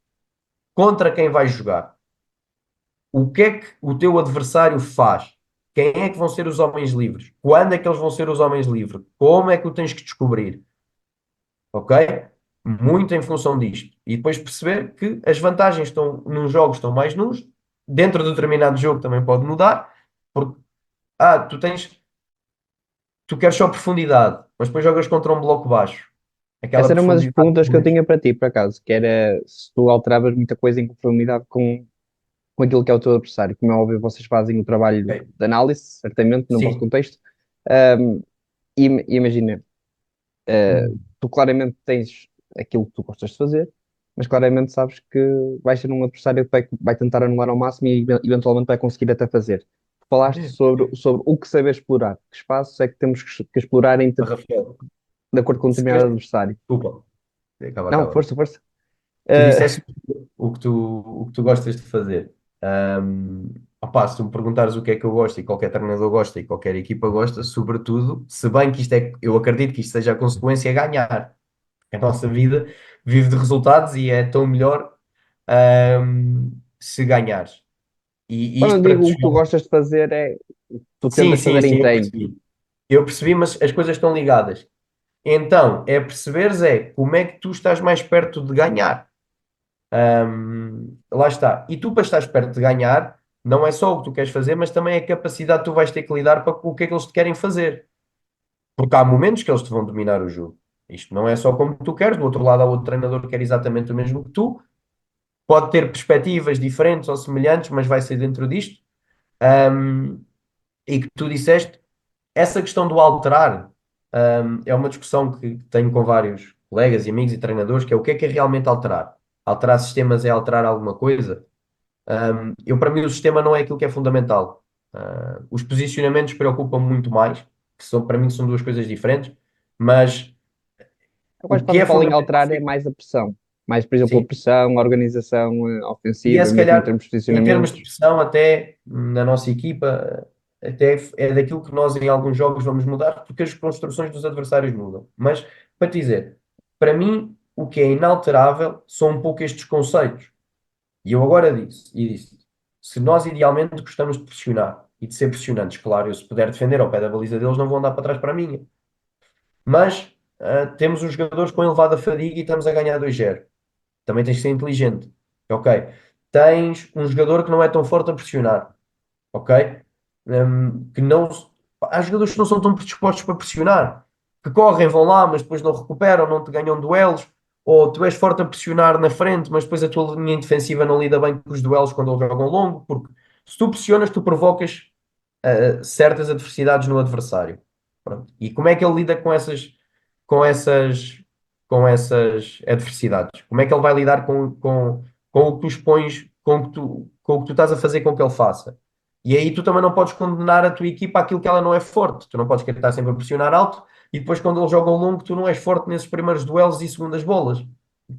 contra quem vais jogar. O que é que o teu adversário faz? Quem é que vão ser os homens livres? Quando é que eles vão ser os homens livres? Como é que o tens que descobrir? Ok? Muito em função disto. E depois perceber que as vantagens estão nos jogos, estão mais nos. Dentro de determinado jogo também pode mudar, porque tu queres só profundidade, mas depois jogas contra um bloco baixo. Aquela Essa era uma das profundidade. perguntas que eu tinha para ti, por acaso, que era se tu alteravas muita coisa em conformidade com aquilo que é o teu adversário. Como é óbvio, vocês fazem o trabalho Ok. de análise, certamente, no vosso Sim. contexto. Um, e imagina, tu claramente tens aquilo que tu gostas de fazer, mas claramente sabes que vais ter um adversário que vai tentar anular ao máximo e eventualmente vai conseguir até fazer. Tu falaste sobre o que saber explorar, que espaços é que temos que explorar Rafael, de acordo com um se determinado queres, adversário. desculpa. Acaba, Não, acaba. força, força. Tu Uh, disseste o que tu gostas de fazer. Opá, se tu me perguntares o que é que eu gosto e qualquer treinador gosta e qualquer equipa gosta, sobretudo, se bem que isto é, eu acredito que isto seja a consequência, é ganhar. A nossa vida vive de resultados e é tão melhor, se ganhares. E Quando eu isto para digo te o que tu chegar. gostas de fazer, tu Sim, tentas sim, fazer em sim, eu treino. percebi. Eu percebi, mas as coisas estão ligadas. Então, é perceberes como é que tu estás mais perto de ganhar. Lá está. E tu, para estares perto de ganhar, não é só o que tu queres fazer, mas também a capacidade que tu vais ter que lidar para com o que é que eles te querem fazer. Porque há momentos que eles te vão dominar o jogo. Isto não é só como tu queres, do outro lado há outro treinador que quer exatamente o mesmo que tu. Pode ter perspectivas diferentes ou semelhantes, mas vai ser dentro disto. Ahm, e que tu disseste, essa questão do alterar, é uma discussão que tenho com vários colegas e amigos e treinadores, que é realmente alterar? Alterar sistemas é alterar alguma coisa? Para mim, o sistema não é aquilo que é fundamental. Os posicionamentos preocupam-me muito mais, para mim são duas coisas diferentes, mas Eu o acho que que quando eu é falo em fundamental alterar é mais a pressão. Mais, por exemplo, a sim, pressão, a organização e é ofensiva, se mesmo em calhar, termos de em termos de posicionamentos. pressão, até na nossa equipa, até é daquilo que nós em alguns jogos vamos mudar, porque as construções dos adversários mudam. Mas, para te dizer, para mim, o que é inalterável são um pouco estes conceitos. E eu agora disse, se nós idealmente gostamos de pressionar e de ser pressionantes, claro, eu se puder defender ao pé da baliza deles, não vão andar para trás para a minha. Mas temos uns jogadores com elevada fadiga e estamos a ganhar 2-0. Também tens de ser inteligente. Ok. Tens um jogador que não é tão forte a pressionar. Ok? Que não. Há jogadores que não são tão predispostos para pressionar. Que correm, vão lá, mas depois não recuperam, não te ganham duelos. Ou tu és forte a pressionar na frente, mas depois a tua linha defensiva não lida bem com os duelos quando eles jogam longo. Porque se tu pressionas, tu provocas certas adversidades no adversário. Pronto. E como é que ele lida com essas, com essas adversidades? Como é que ele vai lidar com o que tu expões, com o que tu estás a fazer com que ele faça? E aí tu também não podes condenar a tua equipa àquilo que ela não é forte. Tu não podes querer estar sempre a pressionar alto e depois quando eles jogam longo tu não és forte nesses primeiros duelos e segundas bolas.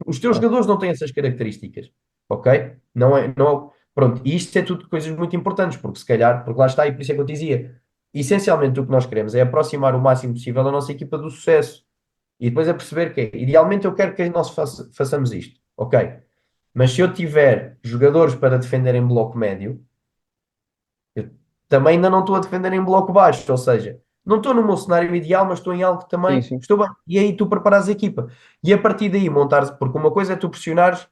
Os teus Claro. jogadores não têm essas características, ok? Não, pronto, e isto é tudo coisas muito importantes, porque se calhar, porque lá está, e por isso é que eu te dizia, essencialmente o que nós queremos é aproximar o máximo possível a nossa equipa do sucesso. E depois é perceber que, idealmente, eu quero que nós façamos isto, ok? Mas se eu tiver jogadores para defender em bloco médio, eu também ainda não estou a defender em bloco baixo, ou seja, não estou no meu cenário ideal, mas estou em algo que Sim, também sim. estou bem. E aí tu preparas a equipa. E a partir daí montares, porque uma coisa é tu pressionares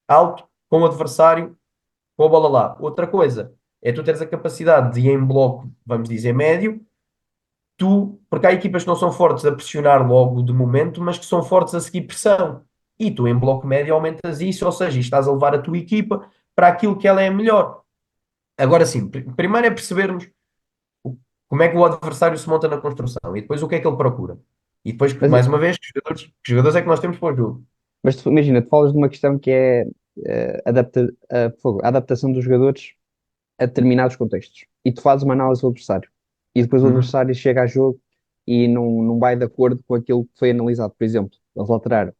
alto com o adversário com a bola lá. Outra coisa é tu teres a capacidade de ir em bloco, vamos dizer, médio, porque há equipas que não são fortes a pressionar logo de momento, mas que são fortes a seguir pressão. E tu em bloco médio aumentas isso, ou seja, estás a levar a tua equipa para aquilo que ela é melhor. Agora sim, primeiro é percebermos como é que o adversário se monta na construção e depois o que é que ele procura. E depois, Mas, mais uma vez, que jogadores é que nós temos para o jogo? imagina, tu falas de uma questão que é a adaptação dos jogadores a determinados contextos e tu fazes uma análise do adversário e depois o Uhum. adversário chega a jogo e não vai de acordo com aquilo que foi analisado. Por exemplo, eles alteraram.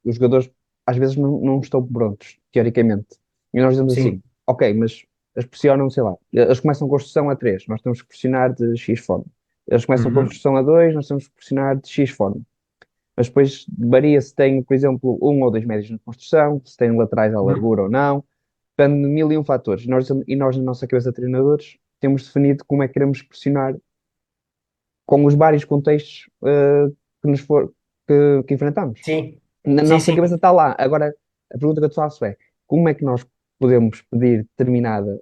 Os jogadores às vezes não estão prontos, teoricamente. E nós dizemos assim, Sim. ok, mas eles pressionam, sei lá, eles começam construção a 3, nós temos que pressionar de X forma. Eles começam Uhum. construção a 2, nós temos que pressionar de X forma. Mas depois varia se tem, por exemplo, um ou dois médios na construção, se tem laterais à Uhum. largura ou não, depende de mil e um fatores. E nós, na nossa cabeça de treinadores, temos definido como é que queremos pressionar com os vários contextos que nos for, que enfrentamos. Sim. Na Sim, nossa sim. cabeça está lá. Agora, a pergunta que eu te faço é: como é que nós podemos pedir determinada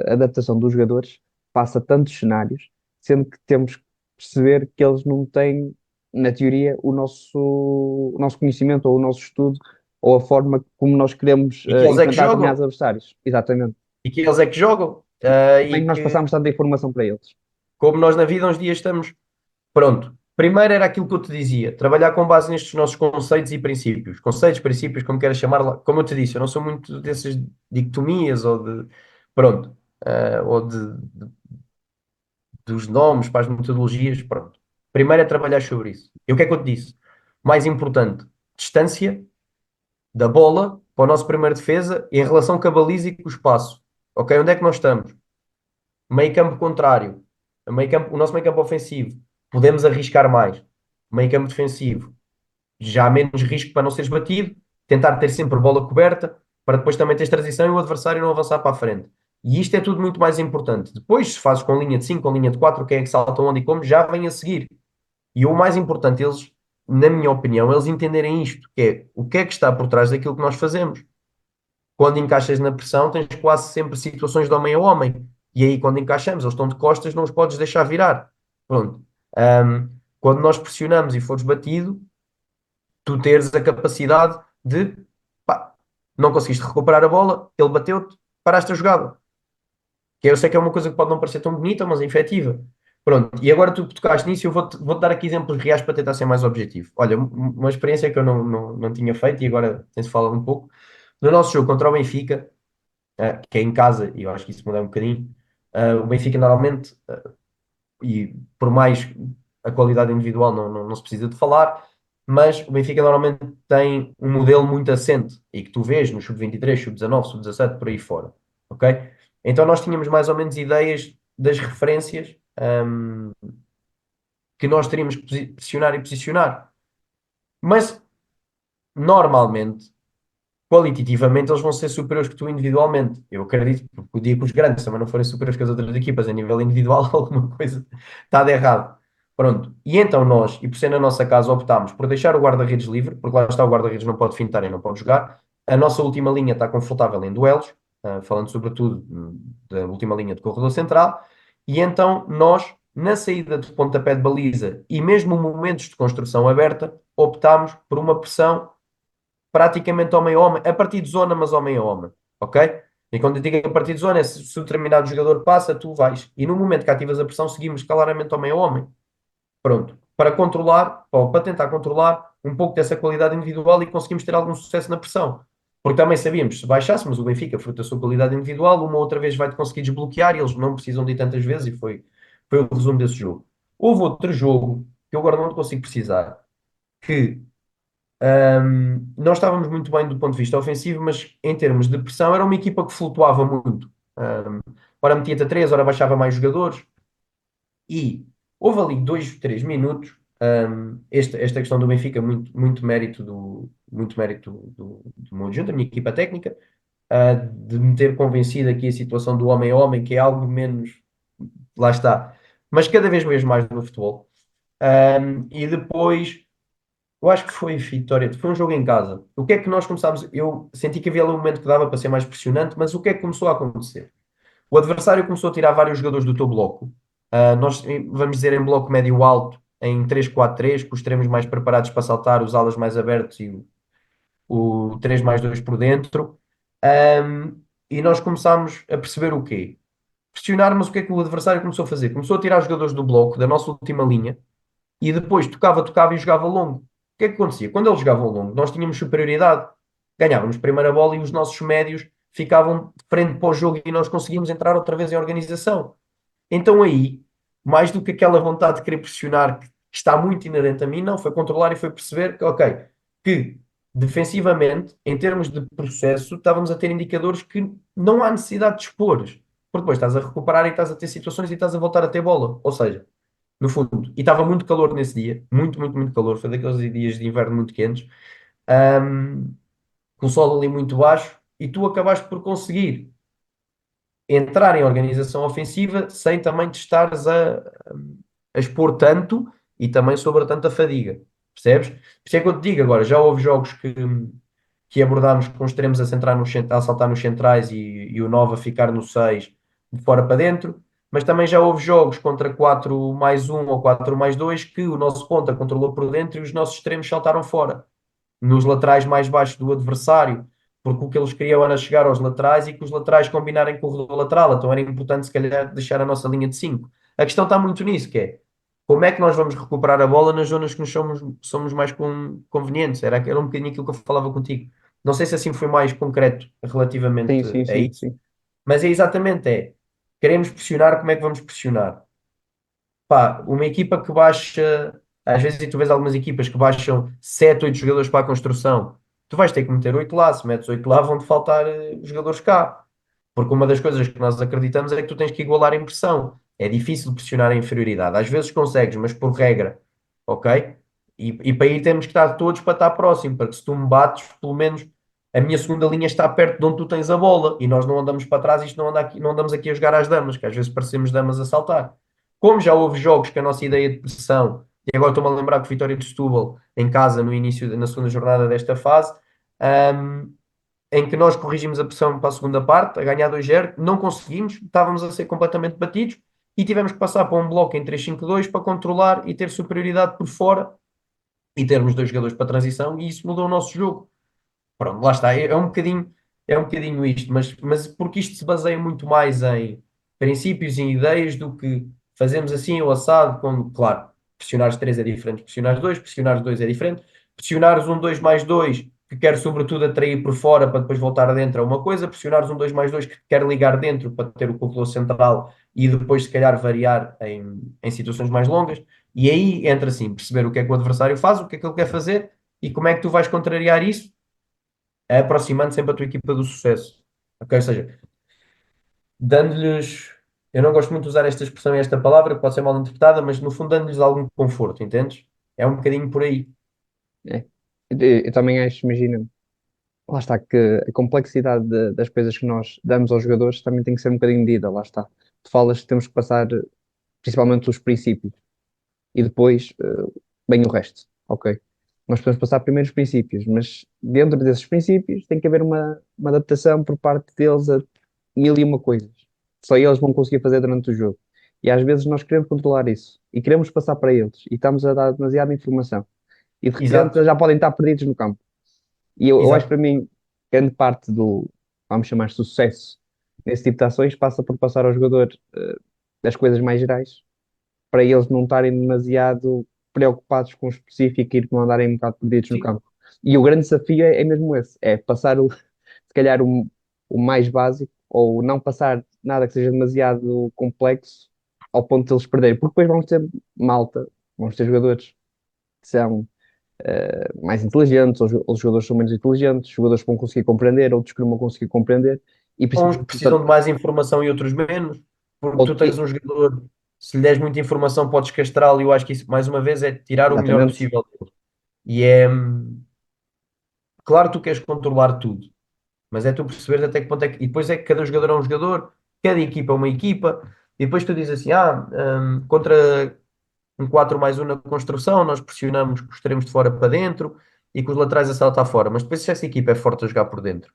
adaptação dos jogadores face a tantos cenários, sendo que temos que perceber que eles não têm, na teoria, o nosso conhecimento ou o nosso estudo ou a forma como nós queremos E que eles é que enfrentar determinados jogam. adversários. Exatamente. E que eles é que jogam. Como é que E nós que, passamos tanta informação para eles? como nós na vida, uns dias estamos. Pronto. Primeiro era aquilo que eu te dizia, trabalhar com base nestes nossos conceitos e princípios. Conceitos, princípios, como queiras chamar, como eu te disse, eu não sou muito dessas dicotomias ou de, pronto, ou dos nomes para as metodologias, pronto. Primeiro é trabalhar sobre isso. E o que é que eu te disse? Mais importante, distância da bola para o nosso primeiro defesa em relação com a baliza e com o espaço. Ok, onde é que nós estamos? Meio campo contrário. O nosso meio campo ofensivo. Podemos arriscar mais. Meio campo defensivo. Já há menos risco para não seres batido. Tentar ter sempre bola coberta para depois também teres transição e o adversário não avançar para a frente. E isto é tudo muito mais importante. Depois, se fazes com linha de 5, com linha de 4, quem é que salta onde e como, já vem a seguir. E o mais importante, eles, na minha opinião, eles entenderem isto, que é o que é que está por trás daquilo que nós fazemos. Quando encaixas na pressão, tens quase sempre situações de homem a homem. E aí, quando encaixamos, eles estão de costas, não os podes deixar virar. Pronto. Quando nós pressionamos e fores batido, tu teres a capacidade de, pá, não conseguiste recuperar a bola, ele bateu-te, paraste a jogada. Que eu sei que é uma coisa que pode não parecer tão bonita, mas é efetiva. Pronto, e agora tu tocaste nisso e eu vou-te dar aqui exemplos reais para tentar ser mais objetivo. Olha, uma experiência que eu não tinha feito e agora tem-se falado um pouco. No nosso jogo contra o Benfica, que é em casa, e eu acho que isso muda um bocadinho, o Benfica normalmente, e por mais a qualidade individual não se precisa de falar, mas o Benfica normalmente tem um modelo muito assente e que tu vês no sub-23, sub-19, sub-17, por aí fora, ok? Então nós tínhamos mais ou menos ideias das referências que nós teríamos que pressionar e posicionar. Mas normalmente, qualitativamente, eles vão ser superiores que tu individualmente. Eu acredito, porque o dia que os grandes também não forem superiores que as outras equipas a nível individual, alguma coisa está de errado. Pronto. E então nós, e por ser na nossa casa, optámos por deixar o guarda-redes livre, porque lá está, o guarda-redes não pode fintar e não pode jogar. A nossa última linha está confortável em duelos, falando sobretudo da última linha de corredor central. E então nós, na saída de pontapé de baliza e mesmo momentos de construção aberta, optámos por uma pressão praticamente homem a homem, a partir de zona, mas homem a homem, ok? E quando eu digo a partir de zona, é se um determinado jogador passa, tu vais. E no momento que ativas a pressão, seguimos claramente homem a homem. Pronto. Para controlar, ou para tentar controlar um pouco dessa qualidade individual e conseguimos ter algum sucesso na pressão. Porque também sabíamos, se baixássemos o Benfica, fruto da sua qualidade individual, uma outra vez vai-te conseguir desbloquear e eles não precisam de ir tantas vezes e foi o resumo desse jogo. Houve outro jogo, que eu agora não consigo precisar, que nós estávamos muito bem do ponto de vista ofensivo, mas em termos de pressão era uma equipa que flutuava muito. Ora metia-te a 3, ora baixava mais jogadores. E houve ali 2, 3 minutos. Esta questão do Benfica, muito mérito do meu adjunto, da minha equipa técnica, de me ter convencido aqui a situação do homem a homem, que é algo menos, lá está, mas cada vez mesmo mais no futebol. E depois eu acho que foi vitória, foi um jogo em casa. O que é que nós começámos? Eu senti que havia ali um momento que dava para ser mais pressionante, mas o que é que começou a acontecer? O adversário começou a tirar vários jogadores do teu bloco. Nós vamos dizer em bloco médio-alto, em 3-4-3, com os extremos mais preparados para saltar, os alas mais abertos e o 3+2 por dentro. E nós começámos a perceber o quê? Pressionar, mas o que é que o adversário começou a fazer? Começou a tirar jogadores do bloco, da nossa última linha, e depois tocava e jogava longo. O que é que acontecia? Quando eles jogavam longo, nós tínhamos superioridade. Ganhávamos primeira bola e os nossos médios ficavam de frente para o jogo e nós conseguimos entrar outra vez em organização. Então aí, mais do que aquela vontade de querer pressionar que está muito inerente a mim, não, foi controlar e foi perceber que, ok, que defensivamente, em termos de processo, estávamos a ter indicadores que não há necessidade de expor, porque depois estás a recuperar e estás a ter situações e estás a voltar a ter bola. Ou seja, no fundo, e estava muito calor nesse dia, muito, muito, muito calor, foi daqueles dias de inverno muito quentes, ahm, com o sol ali muito baixo, e tu acabaste por conseguir entrar em organização ofensiva sem também te estares a expor tanto e também sobre tanta fadiga. Percebes? Por isso é que eu te digo agora, já houve jogos que abordámos com extremos a, centrar nos, a saltar nos centrais e o 9 a ficar no 6 de fora para dentro, mas também já houve jogos contra 4 mais um ou 4 mais 2 que o nosso ponta controlou por dentro e os nossos extremos saltaram fora nos laterais mais baixos do adversário, porque o que eles queriam era chegar aos laterais e que os laterais combinarem com o corredor lateral, então era importante se calhar deixar a nossa linha de 5. A questão está muito nisso, que é como é que nós vamos recuperar a bola nas zonas que nos somos mais convenientes? Era um bocadinho aquilo que eu falava contigo. Não sei se assim foi mais concreto Sim, relativamente sim, a sim, isso, sim. mas é exatamente, queremos pressionar, como é que vamos pressionar? Pá, uma equipa que baixa, às vezes tu vês algumas equipas que baixam 7 8 jogadores para a construção, tu vais ter que meter 8 lá, se metes 8 lá vão-te faltar jogadores cá, porque uma das coisas que nós acreditamos é que tu tens que igualar em pressão, é difícil pressionar a inferioridade, às vezes consegues, mas por regra, ok? E para aí temos que estar todos para estar próximo, para que se tu me bates, pelo menos a minha segunda linha está perto de onde tu tens a bola, e nós não andamos para trás, isto não anda aqui, não andamos aqui a jogar às damas, que às vezes parecemos damas a saltar. Como já houve jogos que a nossa ideia de pressão, e agora estou-me a lembrar que Vitória de Setúbal, em casa, no início, na segunda jornada desta fase, ahm, em que nós corrigimos a pressão para a segunda parte, a ganhar 2-0, não conseguimos, estávamos a ser completamente batidos e tivemos que passar para um bloco em 3-5-2 para controlar e ter superioridade por fora e termos dois jogadores para transição e isso mudou o nosso jogo. Pronto, lá está, é um bocadinho isto, mas porque isto se baseia muito mais em princípios e ideias do que fazemos assim ou assado, quando, claro, pressionar os 3 é diferente, pressionar os 2 é diferente, pressionares um 2 mais 2 que quer sobretudo atrair por fora para depois voltar dentro é uma coisa, pressionares um 2 mais 2 que quer ligar dentro para ter o corredor central e depois se calhar variar em situações mais longas, e aí entra assim, perceber o que é que o adversário faz, o que é que ele quer fazer e como é que tu vais contrariar isso aproximando sempre a tua equipa do sucesso. Ok? Ou seja, dando-lhes. Eu não gosto muito de usar esta expressão e esta palavra, que pode ser mal interpretada, mas no fundo dando-lhes algum conforto, entendes? É um bocadinho por aí. É. Eu também acho, imagina, lá está, que a complexidade das coisas que nós damos aos jogadores também tem que ser um bocadinho medida, lá está. Tu falas que temos que passar principalmente os princípios e depois vem o resto, ok? Nós podemos passar primeiro os princípios, mas dentro desses princípios tem que haver uma adaptação por parte deles a mil e uma coisas. Só eles vão conseguir fazer durante o jogo. E às vezes nós queremos controlar isso e queremos passar para eles e estamos a dar demasiada informação. E de repente Exato, já podem estar perdidos no campo. E eu acho que para exato. mim, grande parte do, vamos chamar, sucesso nesse tipo de ações passa por passar ao jogador as coisas mais gerais, para eles não estarem demasiado preocupados com o específico e não andarem um bocado perdidos no Sim. campo. E o grande desafio é mesmo esse, é passar se calhar o mais básico, ou não passar nada que seja demasiado complexo ao ponto de eles perderem, porque depois vamos ter malta, vamos ter jogadores que são mais inteligentes, outros jogadores são menos inteligentes, jogadores que vão conseguir compreender, outros que não vão conseguir compreender, e Uns que principalmente, precisam de mais informação e outros menos, porque tu tens um jogador, se lhe des muita informação, podes castrá-lo, e eu acho que isso, mais uma vez, é tirar o melhor exatamente, possível dele. E é claro, que tu queres controlar tudo. Mas é tu perceberes até que ponto é que. E depois é que cada jogador é um jogador, cada equipa é uma equipa, e depois tu dizes assim: contra um 4 mais um na construção, nós pressionamos com os extremos de fora para dentro e com os laterais a saltar fora. Mas depois, se essa equipa é forte a jogar por dentro,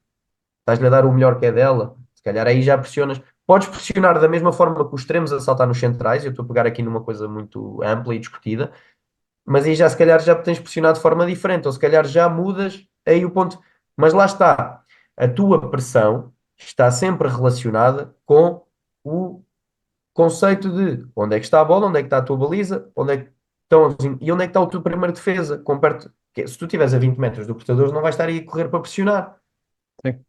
estás-lhe a dar o melhor que é dela, se calhar aí já pressionas. Podes pressionar da mesma forma que os extremos a saltar nos centrais, eu estou a pegar aqui numa coisa muito ampla e discutida, mas aí já se calhar já tens pressionado de forma diferente, ou se calhar já mudas aí o ponto. Mas lá está, a tua pressão está sempre relacionada com o conceito de onde é que está a bola, onde é que está a tua baliza, onde é que estão, e onde é que está o teu primeiro defesa, com perto, se tu estiveres a 20 metros do portador, não vais estar aí a correr para pressionar. sim.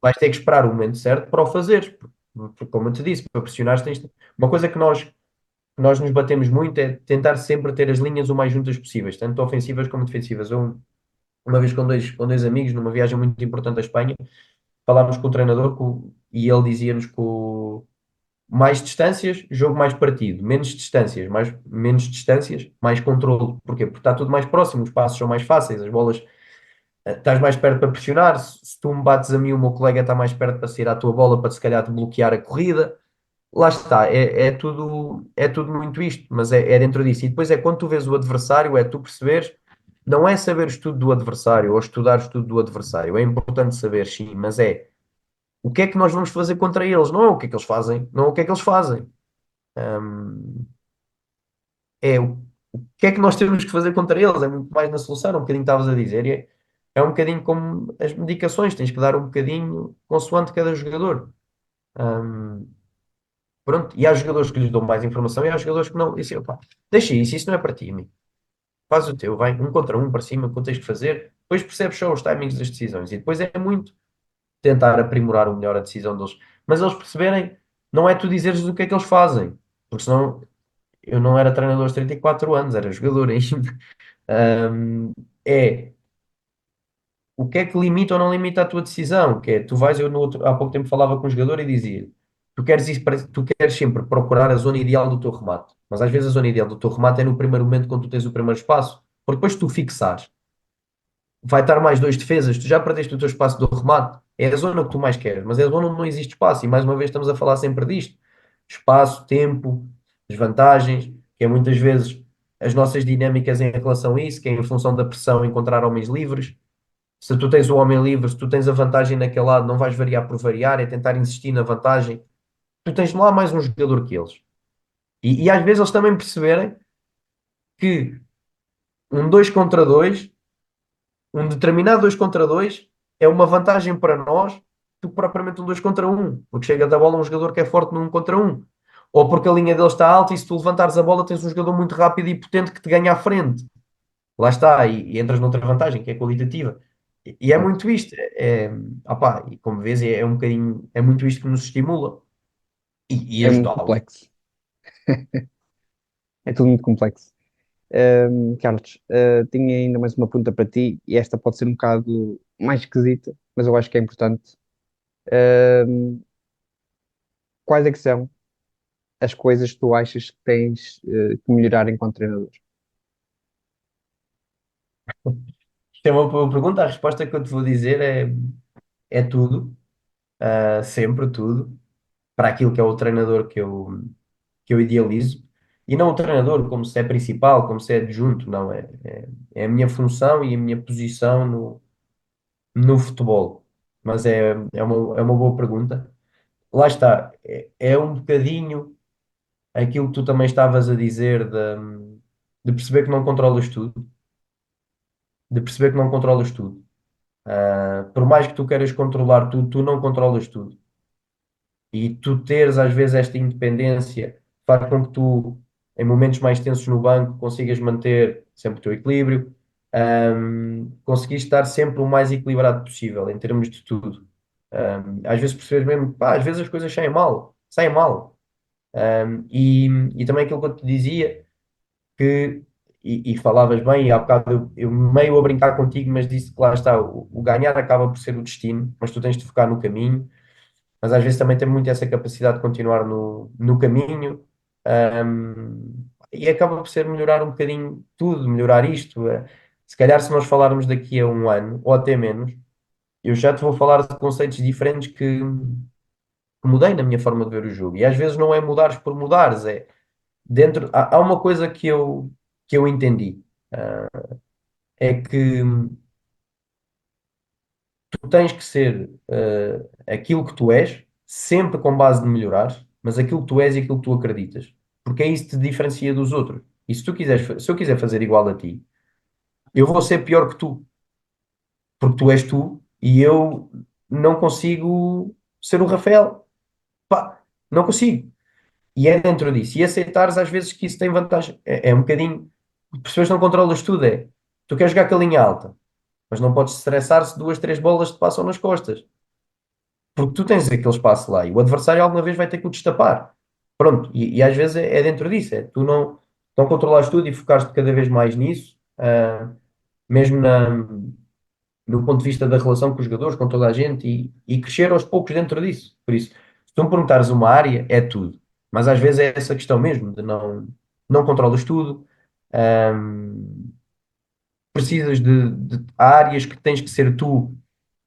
vais ter que esperar o momento certo para o fazeres. Porque, como eu te disse, para pressionar tens... Uma coisa que nós nos batemos muito é tentar sempre ter as linhas o mais juntas possíveis, tanto ofensivas como defensivas. Uma vez com dois amigos, numa viagem muito importante à Espanha, falámos com o treinador e ele dizia-nos que mais distâncias, jogo mais partido, menos distâncias, mais controle. Porquê? Porque está tudo mais próximo, os passos são mais fáceis, as bolas, estás mais perto para pressionar. Se tu me bates a mim, o meu colega está mais perto para sair à tua bola, para se calhar te bloquear a corrida. Lá está, é tudo muito isto, mas é dentro disso. E depois é quando tu vês o adversário, é tu perceberes, não é saber tudo do adversário ou estudar tudo do adversário, é importante saber, sim, mas é o que é que nós vamos fazer contra eles, não é o que é que eles fazem, não é o que é que eles fazem. Hum, é o que é que nós temos que fazer contra eles, é muito mais na solução, um bocadinho estavas a dizer, e é um bocadinho como as medicações, tens que dar um bocadinho consoante cada jogador. Hum, Pronto, e há jogadores que lhes dão mais informação e há jogadores que não. E assim, opá, deixa isso não é para ti, amigo. Faz o teu, vai, um contra um para cima, o que tens que fazer, depois percebes só os timings das decisões e depois é muito tentar aprimorar o melhor a decisão deles. Mas eles perceberem, não é tu dizeres o que é que eles fazem, porque senão eu não era treinador aos 34 anos, era jogador ainda. É o que é que limita ou não limita a tua decisão? Que é, tu vais, eu há pouco tempo falava com um jogador e dizia, tu queres sempre procurar a zona ideal do teu remate, mas às vezes a zona ideal do teu remate é no primeiro momento quando tu tens o primeiro espaço, porque depois se tu fixares, vai estar mais dois defesas, tu já perdeste o teu espaço do remate, é a zona que tu mais queres, mas é a zona onde não existe espaço, e mais uma vez estamos a falar sempre disto, espaço, tempo, desvantagens, que é muitas vezes as nossas dinâmicas em relação a isso, que é em função da pressão encontrar homens livres. Se tu tens o homem livre, se tu tens a vantagem naquele lado, não vais variar por variar, é tentar insistir na vantagem. Tu tens lá mais um jogador que eles. E às vezes eles também perceberem que um 2 contra 2, um determinado 2 contra 2, é uma vantagem para nós do que propriamente um 2 contra um, porque chega da bola um jogador que é forte num 1 contra um. Ou porque a linha dele está alta e se tu levantares a bola tens um jogador muito rápido e potente que te ganha à frente. Lá está, e entras noutra vantagem, que é qualitativa. E é Certo. muito isto. Opá, e como vês, é um bocadinho, é muito isto que nos estimula e É muito ajudá-los. complexo. É tudo muito complexo. Carlos, tinha ainda mais uma pergunta para ti, e esta pode ser um bocado mais esquisita, mas eu acho que é importante. Ahm, Quais é que são as coisas que tu achas que tens, que melhorar enquanto treinador? Isto é uma boa pergunta, a resposta que eu te vou dizer é tudo, sempre tudo, para aquilo que é o treinador que eu idealizo. E não o treinador como se é principal, como se é adjunto, não, é a minha função e a minha posição no futebol. Mas é uma boa pergunta. Lá está, é um bocadinho aquilo que tu também estavas a dizer de perceber que não controlas tudo, de perceber que não controlas tudo. Por mais que tu queiras controlar tudo, tu não controlas tudo. E tu teres às vezes esta independência faz com que tu, em momentos mais tensos no banco, consigas manter sempre o teu equilíbrio, conseguires estar sempre o mais equilibrado possível em termos de tudo. Às vezes percebes mesmo, pá, às vezes as coisas saem mal, saem mal. E também aquilo que eu te dizia, que, e falavas bem, e há bocado eu meio a brincar contigo, mas disse que lá está, o ganhar acaba por ser o destino, mas tu tens de focar no caminho, mas às vezes também tem muito essa capacidade de continuar no caminho, e acaba por ser melhorar um bocadinho tudo, melhorar isto. Se calhar se nós falarmos daqui a um ano, ou até menos, eu já te vou falar de conceitos diferentes que mudei na minha forma de ver o jogo. E às vezes não é mudares por mudares, é dentro. Há uma coisa que eu entendi, é que tu tens que ser aquilo que tu és, sempre com base de melhorar, mas aquilo que tu és e aquilo que tu acreditas. Porque é isso que te diferencia dos outros. E se tu quiseres, se eu quiser fazer igual a ti, eu vou ser pior que tu, porque tu és tu e eu não consigo ser o Rafael. Pá, não consigo. E é dentro disso. E aceitares às vezes que isso tem vantagem. É um bocadinho. Pessoas que não controlas tudo. Tu queres jogar com a linha alta, mas não podes estressar se duas, três bolas te passam nas costas. porque tu tens aquele espaço lá e o adversário alguma vez vai ter que o destapar. Pronto, e às vezes é dentro disso, é tu não controlares tudo e focares-te cada vez mais nisso, mesmo no ponto de vista da relação com os jogadores, com toda a gente e crescer aos poucos dentro disso. Por isso, se tu me perguntares uma área, é tudo. Mas às vezes é essa questão mesmo, de não controlas tudo, ahm, precisas de áreas que tens que ser tu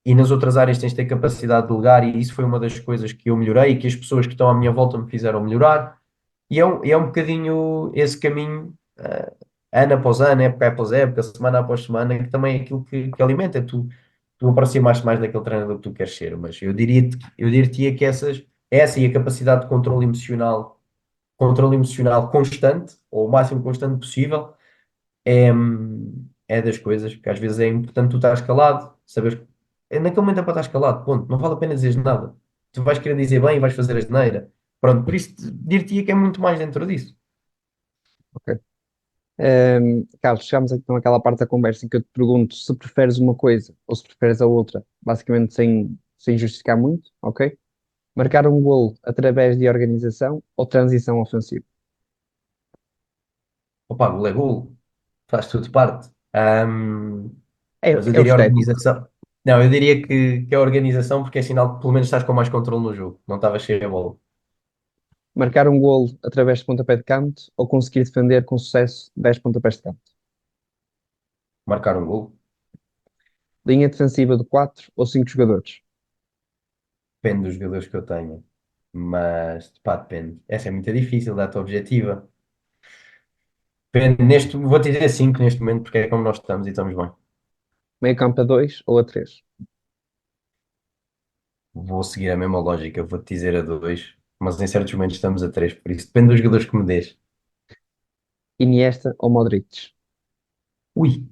e nas outras áreas tens de ter capacidade de delegar, e isso foi uma das coisas que eu melhorei e que as pessoas que estão à minha volta me fizeram melhorar. E é um bocadinho esse caminho, ano após ano, época após época, semana após semana, que também é aquilo que alimenta. Tu aproximaste mais daquele treinador que tu queres ser, mas eu diria que essa e a capacidade de controle emocional constante, ou o máximo constante possível, é das coisas que às vezes é importante tu estás calado, saber naquele momento é para estar calado, ponto, não vale a pena dizer nada. Tu vais querer dizer bem e vais fazer a asneira. Pronto, por isso dir-te-ia que é muito mais dentro disso. Ok. Carlos, chegamos então àquela parte da conversa em que eu te pergunto se preferes uma coisa ou se preferes a outra, basicamente sem justificar muito, ok? Marcar um golo através de organização ou transição ofensiva. Opa, golo é golo, faz tudo parte. É, Mas eu é o diria estético. organização. Não, eu diria que é a organização porque é sinal que pelo menos estás com mais controle no jogo, não estava cheio a bola. Marcar um golo através de pontapé de canto ou conseguir defender com sucesso 10 pontapés de canto. Marcar um golo, Linha defensiva de 4 ou 5 jogadores. depende dos jogadores que eu tenho. Mas, pá, depende. Essa é muito difícil, dá-te objetiva. Depende, vou-te dizer 5 neste momento, porque é como nós estamos e estamos bem. Meio campo a 2 ou a 3. Vou seguir a mesma lógica, vou-te dizer a 2, mas em certos momentos estamos a 3, por isso depende dos jogadores que me dês. Iniesta ou Modric. Ui,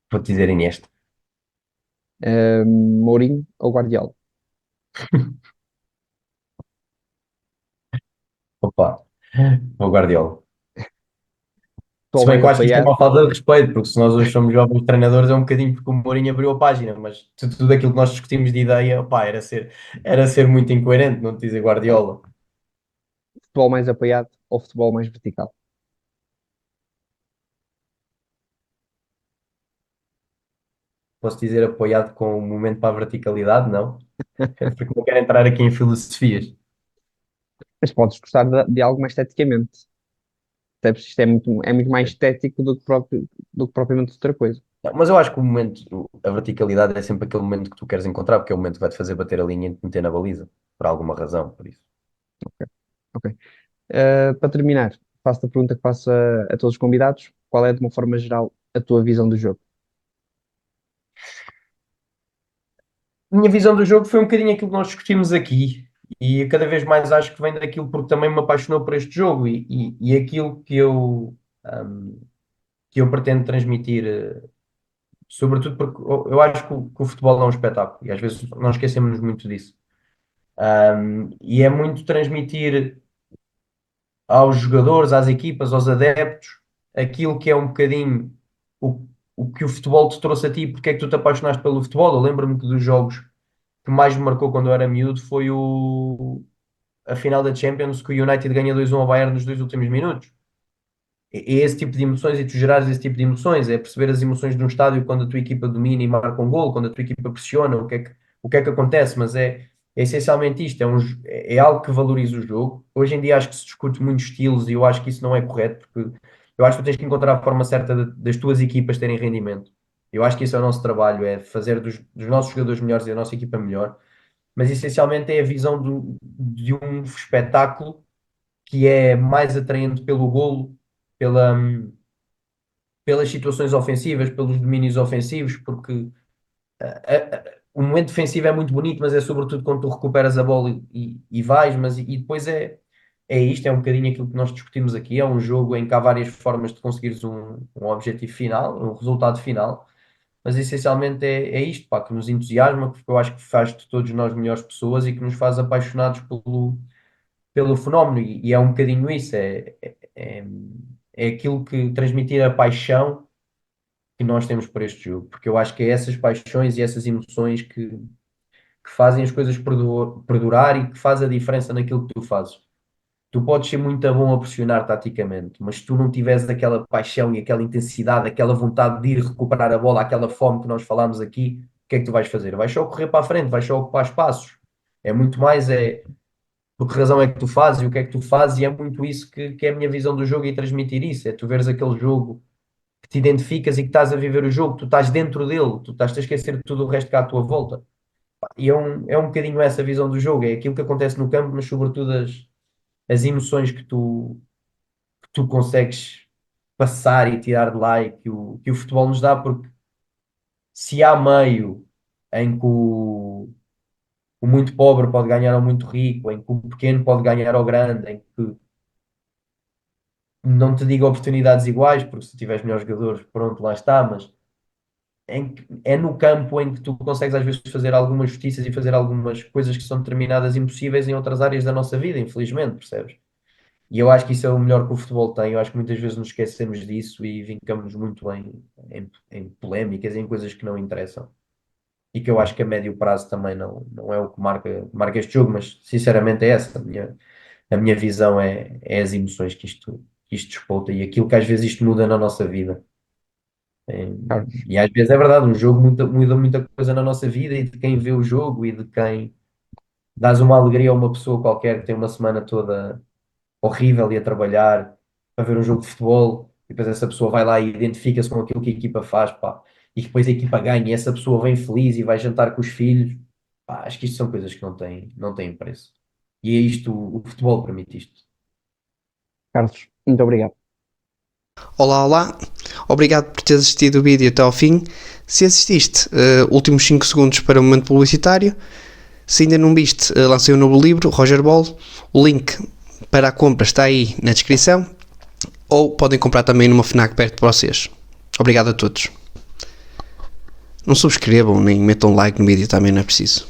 vou-te dizer Iniesta. Mourinho ou Guardiola. Opa, vou Guardiola. Futebol Se bem mais que eu acho que isto é apoiado. uma falta de respeito, porque se nós hoje somos jovens treinadores é um bocadinho porque o Mourinho abriu a página, mas tudo aquilo que nós discutimos de ideia, opá, era ser muito incoerente, não te dizer Guardiola. Futebol mais apoiado ou futebol mais vertical. Posso dizer apoiado com o momento para a verticalidade, não? Porque não quero entrar aqui em filosofias. Mas podes gostar de algo mais esteticamente. Percebes? Isto é muito mais estético do que propriamente outra coisa. Não, mas eu acho que a verticalidade é sempre aquele momento que tu queres encontrar, porque é o momento que vai-te fazer bater a linha e te meter na baliza, por alguma razão, por isso. Ok. Para terminar, faço a pergunta que faço a todos os convidados. Qual é, de uma forma geral, a tua visão do jogo? Minha visão do jogo foi um bocadinho aquilo que nós discutimos aqui, e cada vez mais acho que vem daquilo porque também me apaixonou por este jogo e aquilo um, que eu pretendo transmitir, sobretudo porque eu acho que o futebol é um espetáculo e às vezes nós esquecemos muito disso. E é muito transmitir aos jogadores, às equipas, aos adeptos, aquilo que é um bocadinho o, o que o futebol te trouxe a ti, porque é que tu te apaixonaste pelo futebol. Eu lembro-me que dos jogos que mais me marcou quando eu era miúdo foi a final da Champions, que o United ganha 2-1 ao Bayern nos dois últimos minutos. É esse tipo de emoções e tu gerares esse tipo de emoções, é perceber as emoções de um estádio quando a tua equipa domina e marca um gol, quando a tua equipa pressiona, o que é que acontece, mas é essencialmente isto, é algo que valoriza o jogo. Hoje em dia acho que se discute muitos estilos e eu acho que isso não é correto, porque eu acho que tu tens que encontrar a forma certa das tuas equipas terem rendimento. Eu acho que isso é o nosso trabalho, é fazer dos nossos jogadores melhores e da nossa equipa melhor, mas essencialmente é a visão de um espetáculo que é mais atraente pelo golo, pela, pelas situações ofensivas, pelos domínios ofensivos, porque o momento defensivo é muito bonito, mas é sobretudo quando tu recuperas a bola e vais, e depois é isto, é um bocadinho aquilo que nós discutimos aqui, é um jogo em que há várias formas de conseguires um objetivo final, um resultado final, mas essencialmente é isto, pá, que nos entusiasma, porque eu acho que faz de todos nós melhores pessoas e que nos faz apaixonados pelo fenómeno, e é um bocadinho isso, é aquilo que transmitir a paixão que nós temos por este jogo, porque eu acho que é essas paixões e essas emoções que fazem as coisas perdurar e que faz a diferença naquilo que tu fazes. Tu podes ser muito bom a pressionar taticamente, mas se tu não tiveres aquela paixão e aquela intensidade, aquela vontade de ir recuperar a bola, aquela fome que nós falámos aqui, o que é que tu vais fazer? Vais só correr para a frente, vais só ocupar espaços. É muito mais por que razão é que tu fazes e o que é que tu fazes, e é muito isso que é a minha visão do jogo e transmitir isso. É tu veres aquele jogo que te identificas e que estás a viver o jogo, tu estás dentro dele, tu estás a esquecer de tudo o resto que há à tua volta. E é um bocadinho essa visão do jogo, é aquilo que acontece no campo, mas sobretudo as emoções que tu consegues passar e tirar de lá e que o futebol nos dá, porque se há meio em que o muito pobre pode ganhar ao muito rico, em que o pequeno pode ganhar ao grande, em que não te digo oportunidades iguais, porque se tiveres melhores jogadores, pronto, lá está, mas é no campo em que tu consegues às vezes fazer algumas justiças e fazer algumas coisas que são determinadas impossíveis em outras áreas da nossa vida, infelizmente, percebes? E eu acho que isso é o melhor que o futebol tem. Eu acho que muitas vezes nos esquecemos disso e vincamos muito em polémicas, em coisas que não interessam. E que eu acho que a médio prazo também não é o que marca este jogo, mas sinceramente é essa. A minha visão é as emoções que isto despolta e aquilo que às vezes isto muda na nossa vida. É, Carlos, e às vezes é verdade, um jogo muda muita coisa na nossa vida e de quem vê o jogo e de quem dás uma alegria a uma pessoa qualquer que tem uma semana toda horrível e a trabalhar para ver um jogo de futebol e depois essa pessoa vai lá e identifica-se com aquilo que a equipa faz, pá, e depois a equipa ganha e essa pessoa vem feliz e vai jantar com os filhos, pá, acho que isto são coisas que não têm preço. E é isto, o futebol permite isto. Carlos, muito obrigado. Olá, olá. Obrigado por teres assistido o vídeo até ao fim. Se assististe, últimos 5 segundos para o momento publicitário. Se ainda não viste, lancei um novo livro, Roger Ball. O link para a compra está aí na descrição. Ou podem comprar também numa FNAC perto de vocês. Obrigado a todos. Não subscrevam nem metam like no vídeo, também não é preciso.